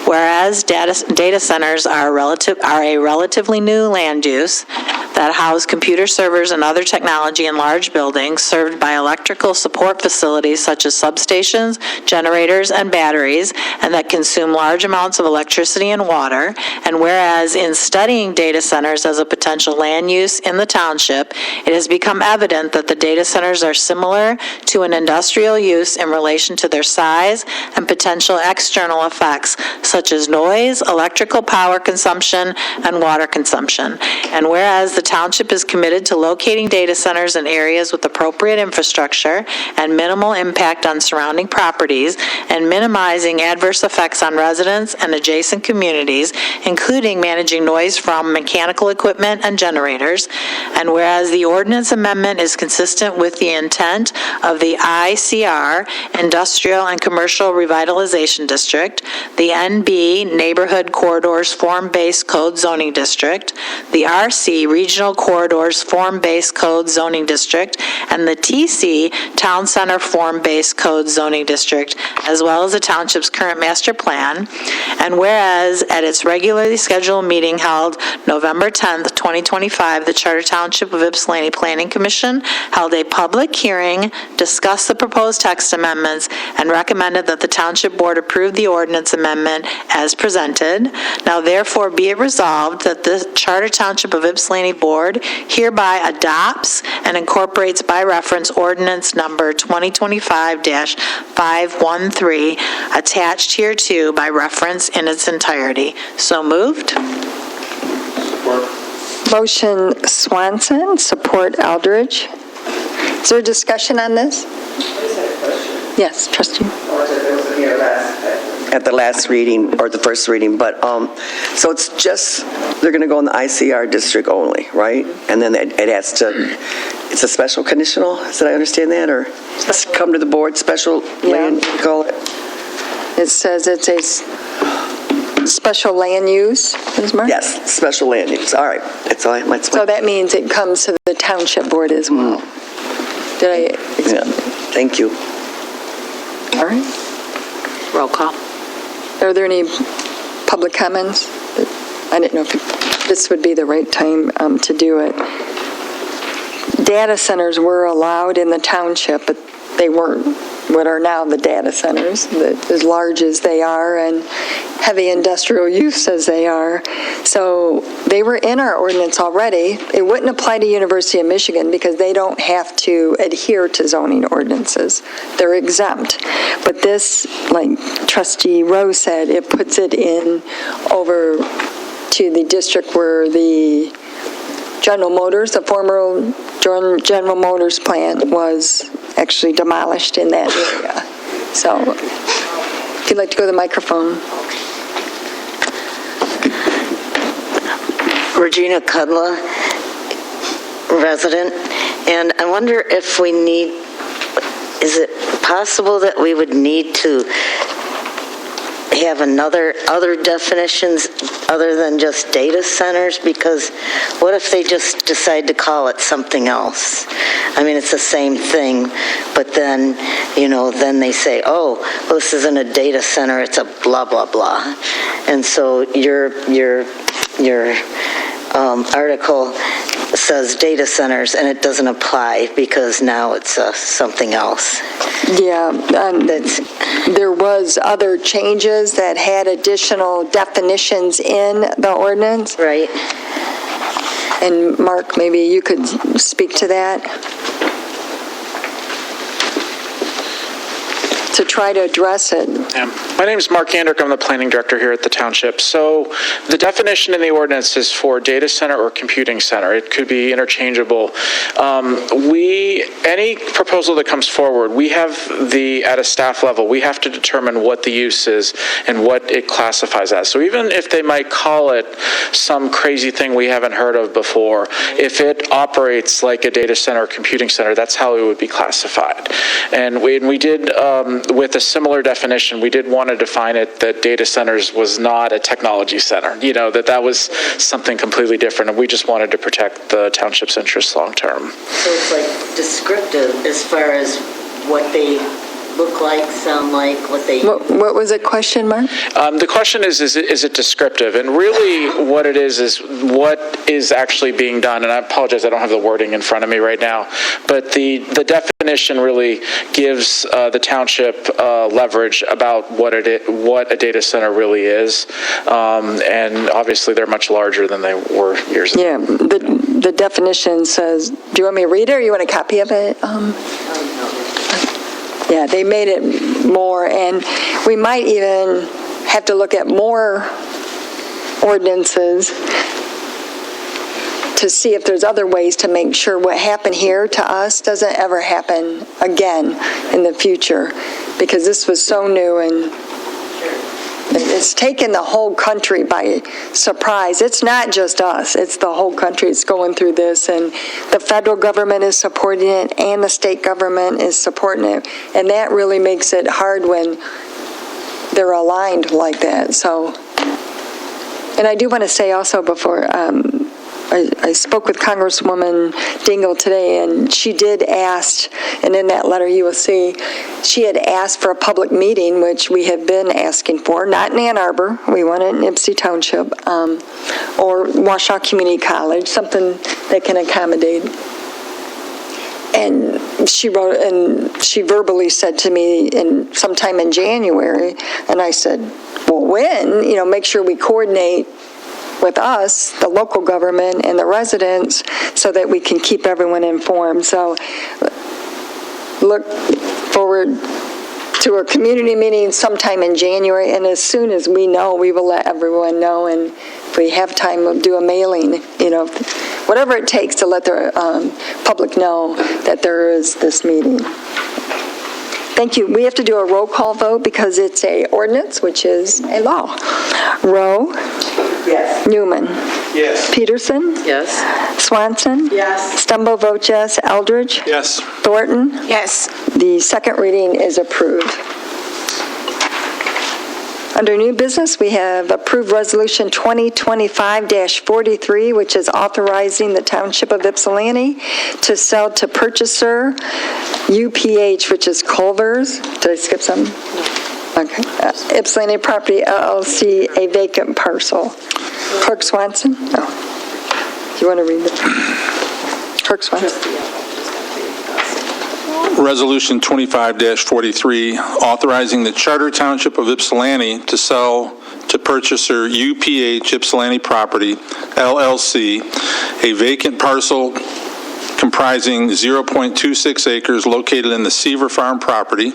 Whereas data centers are a relatively new land use that house computer servers and other technology in large buildings served by electrical support facilities such as substations, generators, and batteries, and that consume large amounts of electricity and water. And whereas in studying data centers as a potential land use in the township, it has become evident that the data centers are similar to an industrial use in relation to their size and potential external effects, such as noise, electrical power consumption, and water consumption. And whereas the township is committed to locating data centers in areas with appropriate infrastructure and minimal impact on surrounding properties and minimizing adverse effects on residents and adjacent communities, including managing noise from mechanical equipment and generators. And whereas the ordinance amendment is consistent with the intent of the ICR, Industrial and Commercial Revitalization District, the NB, Neighborhood Corridors Form-Based Code Zoning District, the RC, Regional Corridors Form-Based Code Zoning District, and the TC, Town Center Form-Based Code Zoning District, as well as the township's current master plan. And whereas at its regularly scheduled meeting held November 10th, 2025, the Charter Township of Ypsilanti Planning Commission held a public hearing, discussed the proposed text amendments, and recommended that the Township Board approve the ordinance amendment as presented. Now therefore be it resolved that the Charter Township of Ypsilanti Board hereby adopts and incorporates by reference ordinance number 2025-513 attached hereto by reference in its entirety. So moved. Support. Motion Swanson, support Eldridge. Is there a discussion on this? I just had a question. Yes, trustee. I wasn't here at the last reading, or the first reading, but, so it's just, they're going to go in the ICR district only, right? And then it has to, it's a special conditional, did I understand that, or it's come to the board, special land, you call it? It says it's a special land use, Ms. Mark? Yes, special land use, all right, that's all I might So that means it comes to the township board as well. Did I? Yeah, thank you. All right. Roll call. Are there any public comments? I didn't know if this would be the right time to do it. Data centers were allowed in the township, but they weren't what are now the data centers, as large as they are and heavy industrial use as they are. So they were in our ordinance already. It wouldn't apply to University of Michigan because they don't have to adhere to zoning ordinances. They're exempt. But this, like Trustee Rose said, it puts it in over to the district where the General Motors, the former General Motors plant was actually demolished in that area. So if you'd like to go to the microphone. Regina Kudla, resident, and I wonder if we need, is it possible that we would need to have other definitions other than just data centers? Because what if they just decide to call it something else? I mean, it's the same thing, but then, then they say, oh, well, this isn't a data center, it's a blah, blah, blah. And so your article says data centers, and it doesn't apply because now it's something else. Yeah, there was other changes that had additional definitions in the ordinance. Right. And Mark, maybe you could speak to that? To try to address it. My name is Mark Andrick. I'm the planning director here at the Township. So the definition in the ordinance is for data center or computing center. It could be interchangeable. Any proposal that comes forward, we have at a staff level, we have to determine what the use is and what it classifies as. So even if they might call it some crazy thing we haven't heard of before, if it operates like a data center or computing center, that's how it would be classified. And we did, with a similar definition, we did want to define it that data centers was not a technology center, that was something completely different, and we just wanted to protect the township's interests long term. So it's like descriptive as far as what they look like, sound like, what they... What was the question, Mark? The question is it descriptive? And really what it is what is actually being done, and I apologize, I don't have the wording in front of me right now, but the definition really gives the township leverage about what a data center really is, and obviously they're much larger than they were years ago. Yeah, the definition says, do you want me to read it or you want a copy of it? Yeah, they made it more, and we might even have to look at more ordinances to see if there's other ways to make sure what happened here to us doesn't ever happen again in the future, because this was so new and it's taken the whole country by surprise. It's not just us, it's the whole country is going through this, and the federal government is supporting it and the state government is supporting it, and that really makes it hard when they're aligned like that. So, and I do want to say also before, I spoke with Congresswoman Dingell today, and she did ask, and in that letter you will see, she had asked for a public meeting, which we have been asking for, not in Ann Arbor, we want it in Ypsi Township, or Washoe Community College, something that can accommodate. And she wrote, and she verbally said to me sometime in January, and I said, well, when? Make sure we coordinate with us, the local government, and the residents, so that we can keep everyone informed. So look forward to a community meeting sometime in January, and as soon as we know, we will let everyone know, and if we have time, we'll do a mailing, whatever it takes to let the public know that there is this meeting. Thank you. We have to do a roll call vote because it's a ordinance, which is a law. Rowe? Yes. Newman? Yes. Peterson? Yes. Swanson? Yes. Stumbo votes yes. Eldridge? Yes. Thornton? Yes. The second reading is approved. Under new business, we have approved Resolution 2025-43, which is authorizing the Township of Ypsilanti to sell to purchaser UPH, which is Culver's. Did I skip something? Okay. Ypsilanti Property LLC, a vacant parcel. Clerk Swanson? Oh. You want to read it? Clerk Swanson. Resolution 25-43, authorizing the Charter Township of Ypsilanti to sell to purchaser UPH Ypsilanti Property, LLC, a vacant parcel comprising 0.26 acres located in the Seaver Farm property,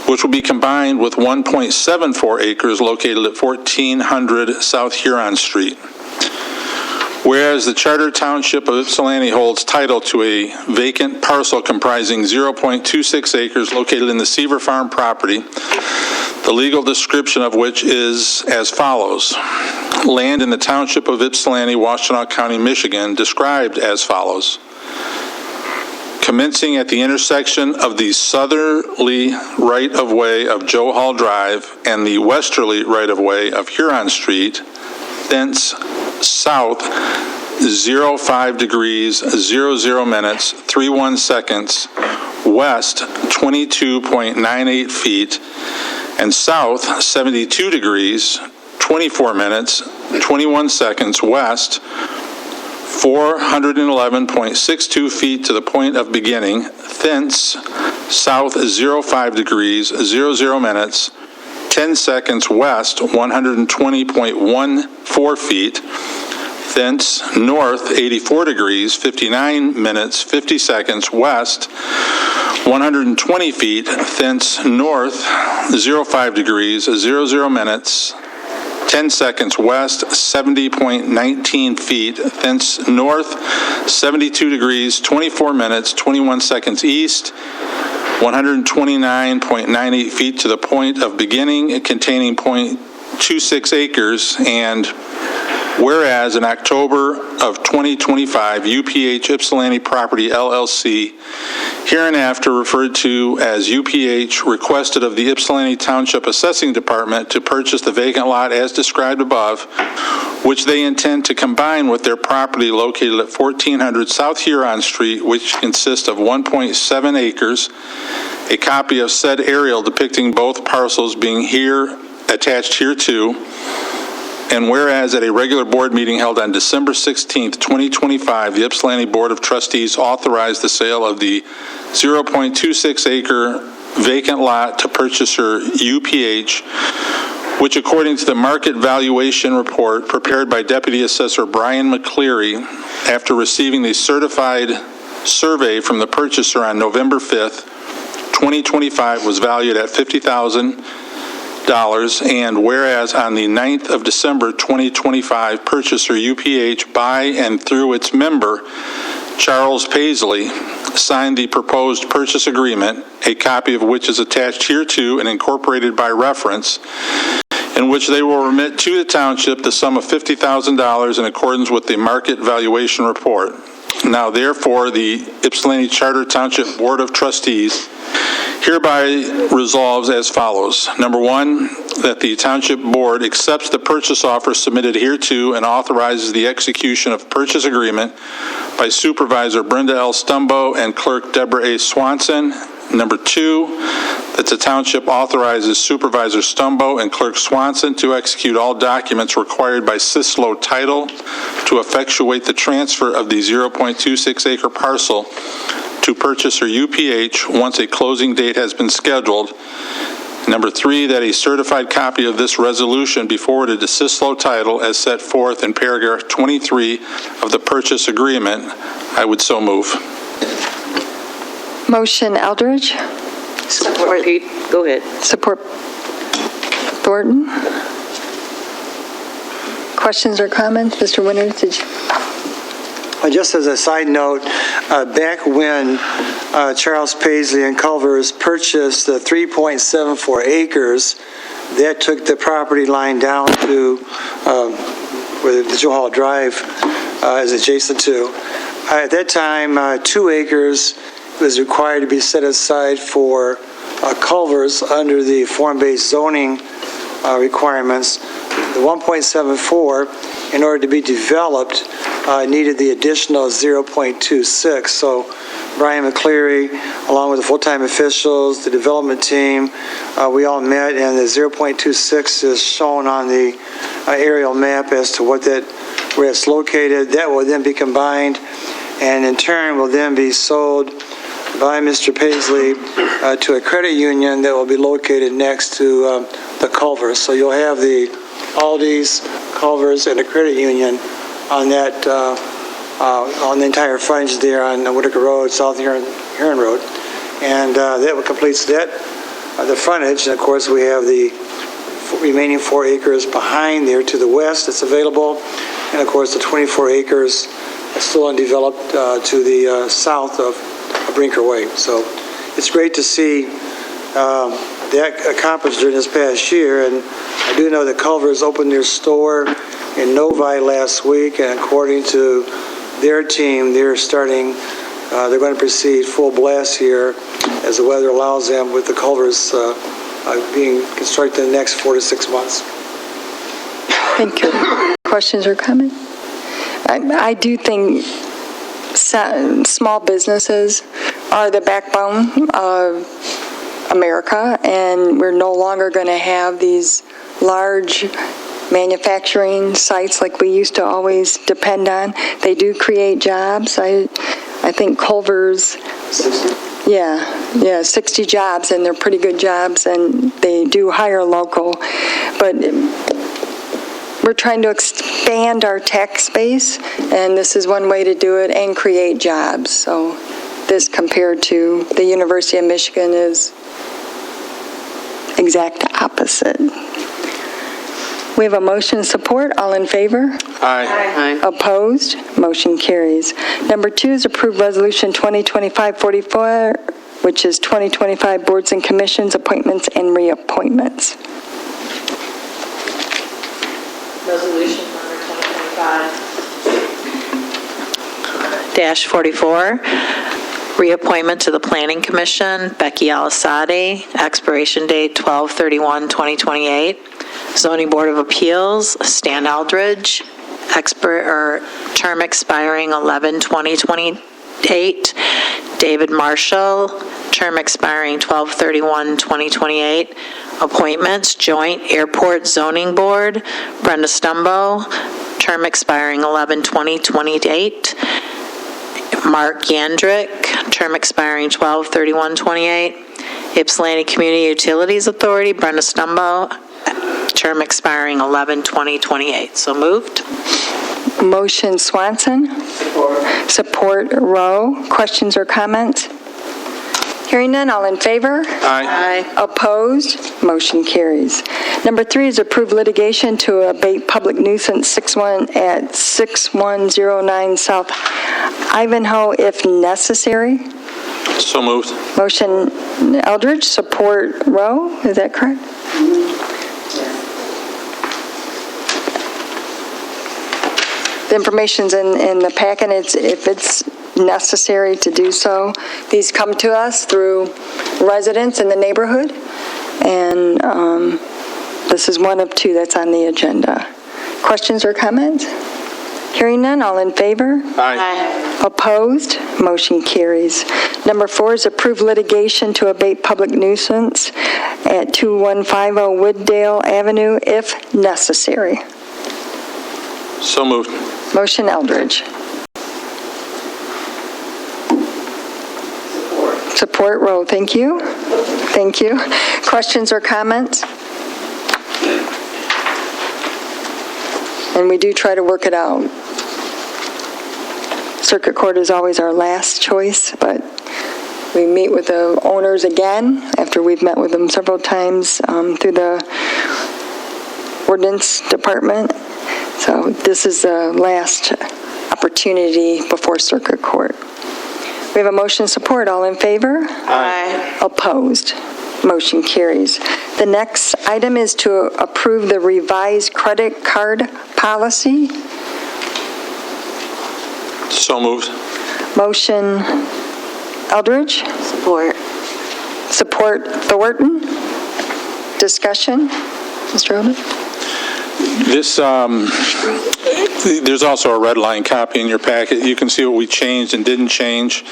which will be combined with 1.74 acres located at 1400 South Huron Street. Whereas the Charter Township of Ypsilanti holds title to a vacant parcel comprising 0.26 acres located in the Seaver Farm property, the legal description of which is as follows. Land in the Township of Ypsilanti, Washtenaw County, Michigan, described as follows. Commencing at the intersection of the southerly right-of-way of Joe Hall Drive and the westerly right-of-way of Huron Street, thence south 05 degrees 00 minutes 31 seconds, west 22.98 feet, and south 72 degrees 24 minutes, 21 seconds west, 411.62 feet to the point of beginning, thence south 05 degrees, 00 minutes, 10 seconds west, 120.14 feet, thence north 84 degrees, 59 minutes, 50 seconds west, 120 feet, thence north 05 degrees, 00 minutes, 10 seconds west, 70.19 feet, thence north 72 degrees, 24 minutes, 21 seconds east, 129.98 feet to the point of beginning, containing 0.26 acres, and whereas in October of 2025, UPH Ypsilanti Property LLC, hereinafter referred to as UPH, requested of the Ypsilanti Township Assessing Department to purchase the vacant lot as described above, which they intend to combine with their property located at 1400 South Huron Street, which consists of 1.7 acres, a copy of said aerial depicting both parcels being attached hereto. And whereas at a regular board meeting held on December 16th, 2025, the Ypsilanti Board of Trustees authorized the sale of the 0.26 acre vacant lot to purchaser UPH, which according to the market valuation report prepared by Deputy Assessor Brian McCleary after receiving the certified survey from the purchaser on November 5th, 2025 was valued at $50,000. And whereas on the 9th of December 2025, purchaser UPH by and through its member, Charles Paisley, signed the proposed purchase agreement, a copy of which is attached hereto and incorporated by reference, in which they will remit to the township the sum of $50,000 in accordance with the market valuation report. Now, therefore, the Ypsilanti Charter Township Board of Trustees hereby resolves as follows. Number one, that the Township Board accepts the purchase offer submitted hereto and authorizes the execution of purchase agreement by Supervisor Brenda L. Stumbo and Clerk Deborah A. Swanson. Number two, that the Township authorizes Supervisor Stumbo and Clerk Swanson to execute all documents required by Cicelo Title to effectuate the transfer of the 0.26 acre parcel to purchaser UPH once a closing date has been scheduled. Number three, that a certified copy of this resolution be forwarded to Cicelo Title as set forth in paragraph 23 of the purchase agreement. I would so move. Motion Eldridge, Support, Pete. Go ahead. support Thornton. Questions or comments? Mr. Winters, did you? Just as a side note, back when Charles Paisley and Culvers purchased the 3.74 acres, that took the property line down to where the Joe Hall Drive is adjacent to. At that time, 2 acres was required to be set aside for culverts under the form-based zoning requirements. The 1.74, in order to be developed, needed the additional 0.26. So Brian McCleary, along with the full-time officials, the development team, we all met, and the 0.26 is shown on the aerial map as to where it's located. That will then be combined, and in turn will then be sold by Mr. Paisley to a credit union that will be located next to the Culvers. So you'll have the Aldi's, Culvers, and a credit union on that, on the entire frontage there on Whitaker Road, South Huron Road. And that completes that, the frontage. And of course, we have the remaining 4 acres behind there to the west that's available. And of course, the 24 acres still undeveloped to the south of Brinker Way. So it's great to see that accomplished during this past year. And I do know that Culver's opened their store in Novi last week, and according to their team, they're going to proceed full blast here as the weather allows them, with the Culver's being constructed in the next 4 to 6 months. Thank you. Questions or comments? I do think small businesses are the backbone of America, and we're no longer going to have these large manufacturing sites like we used to always depend on. They do create jobs. I think Culver's, 60 jobs, and they're pretty good jobs, and they do hire local. But we're trying to expand our tax base, and this is one way to do it and create jobs. So this compared to the University of Michigan is exact opposite. We have a motion and support. All in favor? Aye. Opposed? Motion carries. Number 2 is approved resolution 2025-44, which is 2025 boards and commissions, appointments and reappointments. Resolution number 2025-44, reappointment to the Planning Commission, Becky Alisade, expiration date 12/31/2028. Zoning Board of Appeals, Stan Eldridge, term expiring 11/20/2028. David Marshall, term expiring 12/31/2028. Appointments, Joint Airport Zoning Board, Brenda Stumbo, term expiring 11/20/28. Mark Yandrick, term expiring 12/31/28. Ypsilanti Community Utilities Authority, Brenda Stumbo, term expiring 11/20/28. So moved. Motion Swanson. Support Rowe. Questions or comments? Hearing none, all in favor? Aye. Opposed? Motion carries. Number 3 is approved litigation to abate public nuisance 6109 South Ivanhoe if necessary. So moved. Motion Eldridge, support Rowe. Is that correct? The information's in the packet. If it's necessary to do so. These come to us through residents in the neighborhood, and this is one of 2 that's on the agenda. Questions or comments? Hearing none, all in favor? Aye. Opposed? Motion carries. Number 4 is approved litigation to abate public nuisance at 2150 Wooddale Avenue if necessary. So moved. Motion Eldridge. Support Rowe. Thank you. Thank you. Questions or comments? And we do try to work it out. Circuit Court is always our last choice, but we meet with the owners again after we've met with them several times through the ordinance department. So this is the last opportunity before Circuit Court. We have a motion support. All in favor? Aye. Opposed? Motion carries. The next item is to approve the revised credit card policy. So moved. Motion Eldridge. Support. Support Thornton. Discussion. Mr. Eldridge? This, there's also a red line copy in your packet. You can see what we changed and didn't change.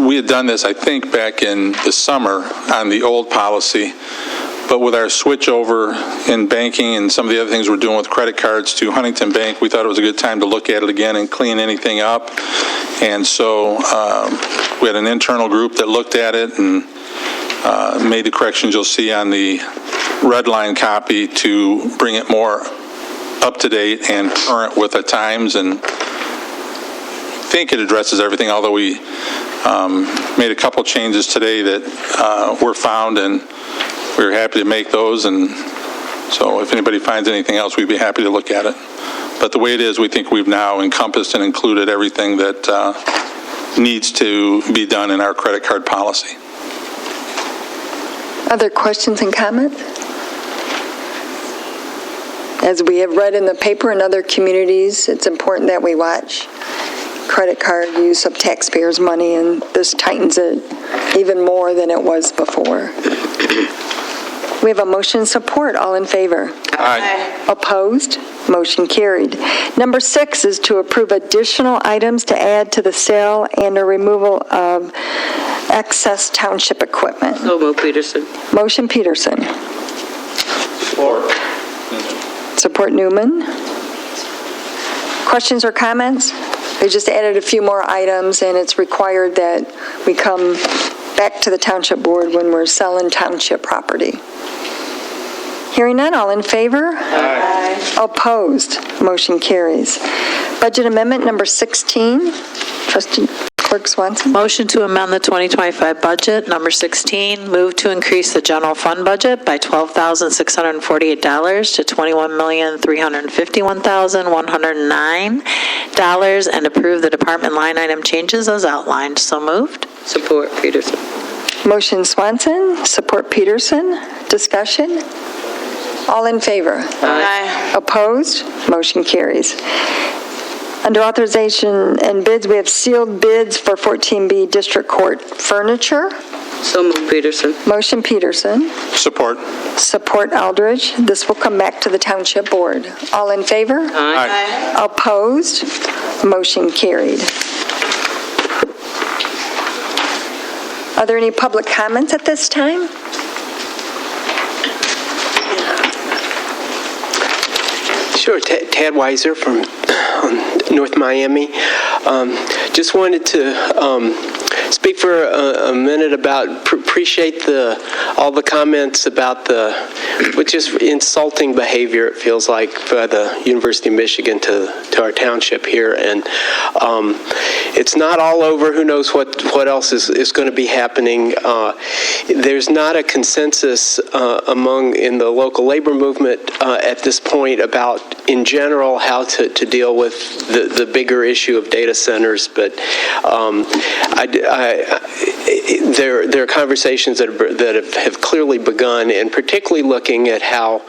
We had done this, I think, back in the summer on the old policy, but with our switch over in banking and some of the other things we're doing with credit cards to Huntington Bank, we thought it was a good time to look at it again and clean anything up. And so we had an internal group that looked at it and made the corrections you'll see on the red line copy to bring it more up to date and current with the times, and I think it addresses everything, although we made a couple changes today that were found, and we were happy to make those, and so if anybody finds anything else, we'd be happy to look at it. But the way it is, we think we've now encompassed and included everything that needs to be done in our credit card policy. Other questions and comments? As we have read in the paper in other communities, it's important that we watch credit card use of taxpayers' money, and this tightens it even more than it was before. We have a motion support. All in favor? Aye. Opposed? Motion carried. Number 6 is to approve additional items to add to the sale and or removal of excess township equipment. So moved, Peterson. Motion Peterson. Support. Support Newman. Questions or comments? They just added a few more items, and it's required that we come back to the Township Board when we're selling Township property. Hearing none, all in favor? Aye. Opposed? Motion carries. Budget amendment number 16. Trustee Clerk Swanson. Motion to amend the 2025 budget, number 16, move to increase the general fund budget by $12,648 to $21,351,109 and approve the department line item changes as outlined. So moved. Support Peterson. Motion Swanson, support Peterson. Discussion? All in favor? Aye. Opposed? Motion carries. Under authorization and bids, we have sealed bids for 14B District Court furniture. So moved Peterson. Motion Peterson, Support. support Eldridge. This will come back to the Township Board. All in favor? Aye. Opposed? Motion carried. Are there any public comments at this time? Sure, Tad Weiser from North Miami. Just wanted to speak for a minute about, appreciate all the comments about which is insulting behavior, it feels like, by the University of Michigan to our township here. And it's not all over. Who knows what else is going to be happening. There's not a consensus in the local labor movement at this point about, in general, how to deal with the bigger issue of data centers. But there are conversations that have clearly begun, and particularly looking at how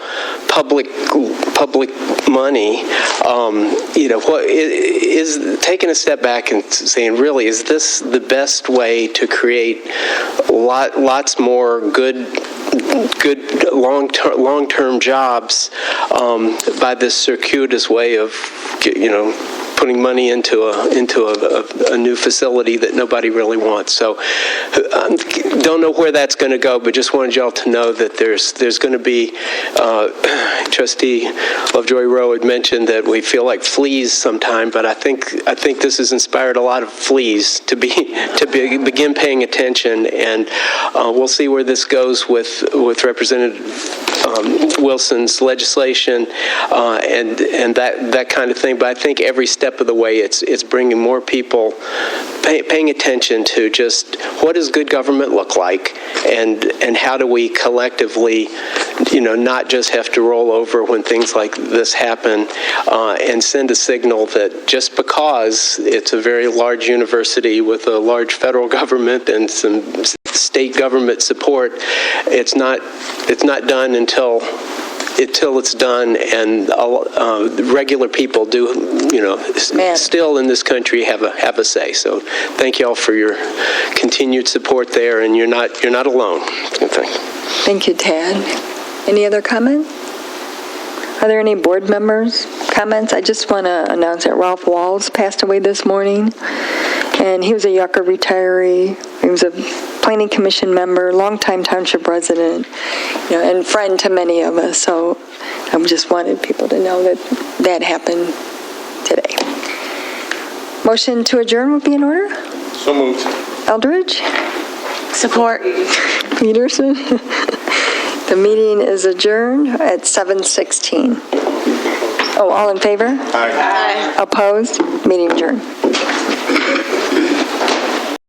public money, what is taking a step back and saying, really, is this the best way to create lots more good long-term jobs by this circuitous way of, putting money into a new facility that nobody really wants. So don't know where that's going to go, but just wanted y'all to know that there's going to be, Trustee Lovejoy Rowe had mentioned that we feel like fleas sometime, but I think this has inspired a lot of fleas to begin paying attention, and we'll see where this goes with Representative Wilson's legislation and that kind of thing. But I think every step of the way, it's bringing more people paying attention to just what does good government look like, and how do we collectively, not just have to roll over when things like this happen, and send a signal that just because it's a very large university with a large federal government and some state government support, it's not done until it's done, and regular people do, still in this country have a say. So thank you all for your continued support there, and you're not alone. Thank you, Tad. Any other comments? Are there any board members' comments? I just want to announce that Ralph Walls passed away this morning, and he was a Yucca retiree. He was a planning commission member, longtime township resident, and friend to many of us. So I just wanted people to know that happened today. Motion to adjourn would be in order. So moved. Eldridge? Support. Peterson? The meeting is adjourned at 7:16. Oh, all in favor? Aye. Opposed? Meeting adjourned.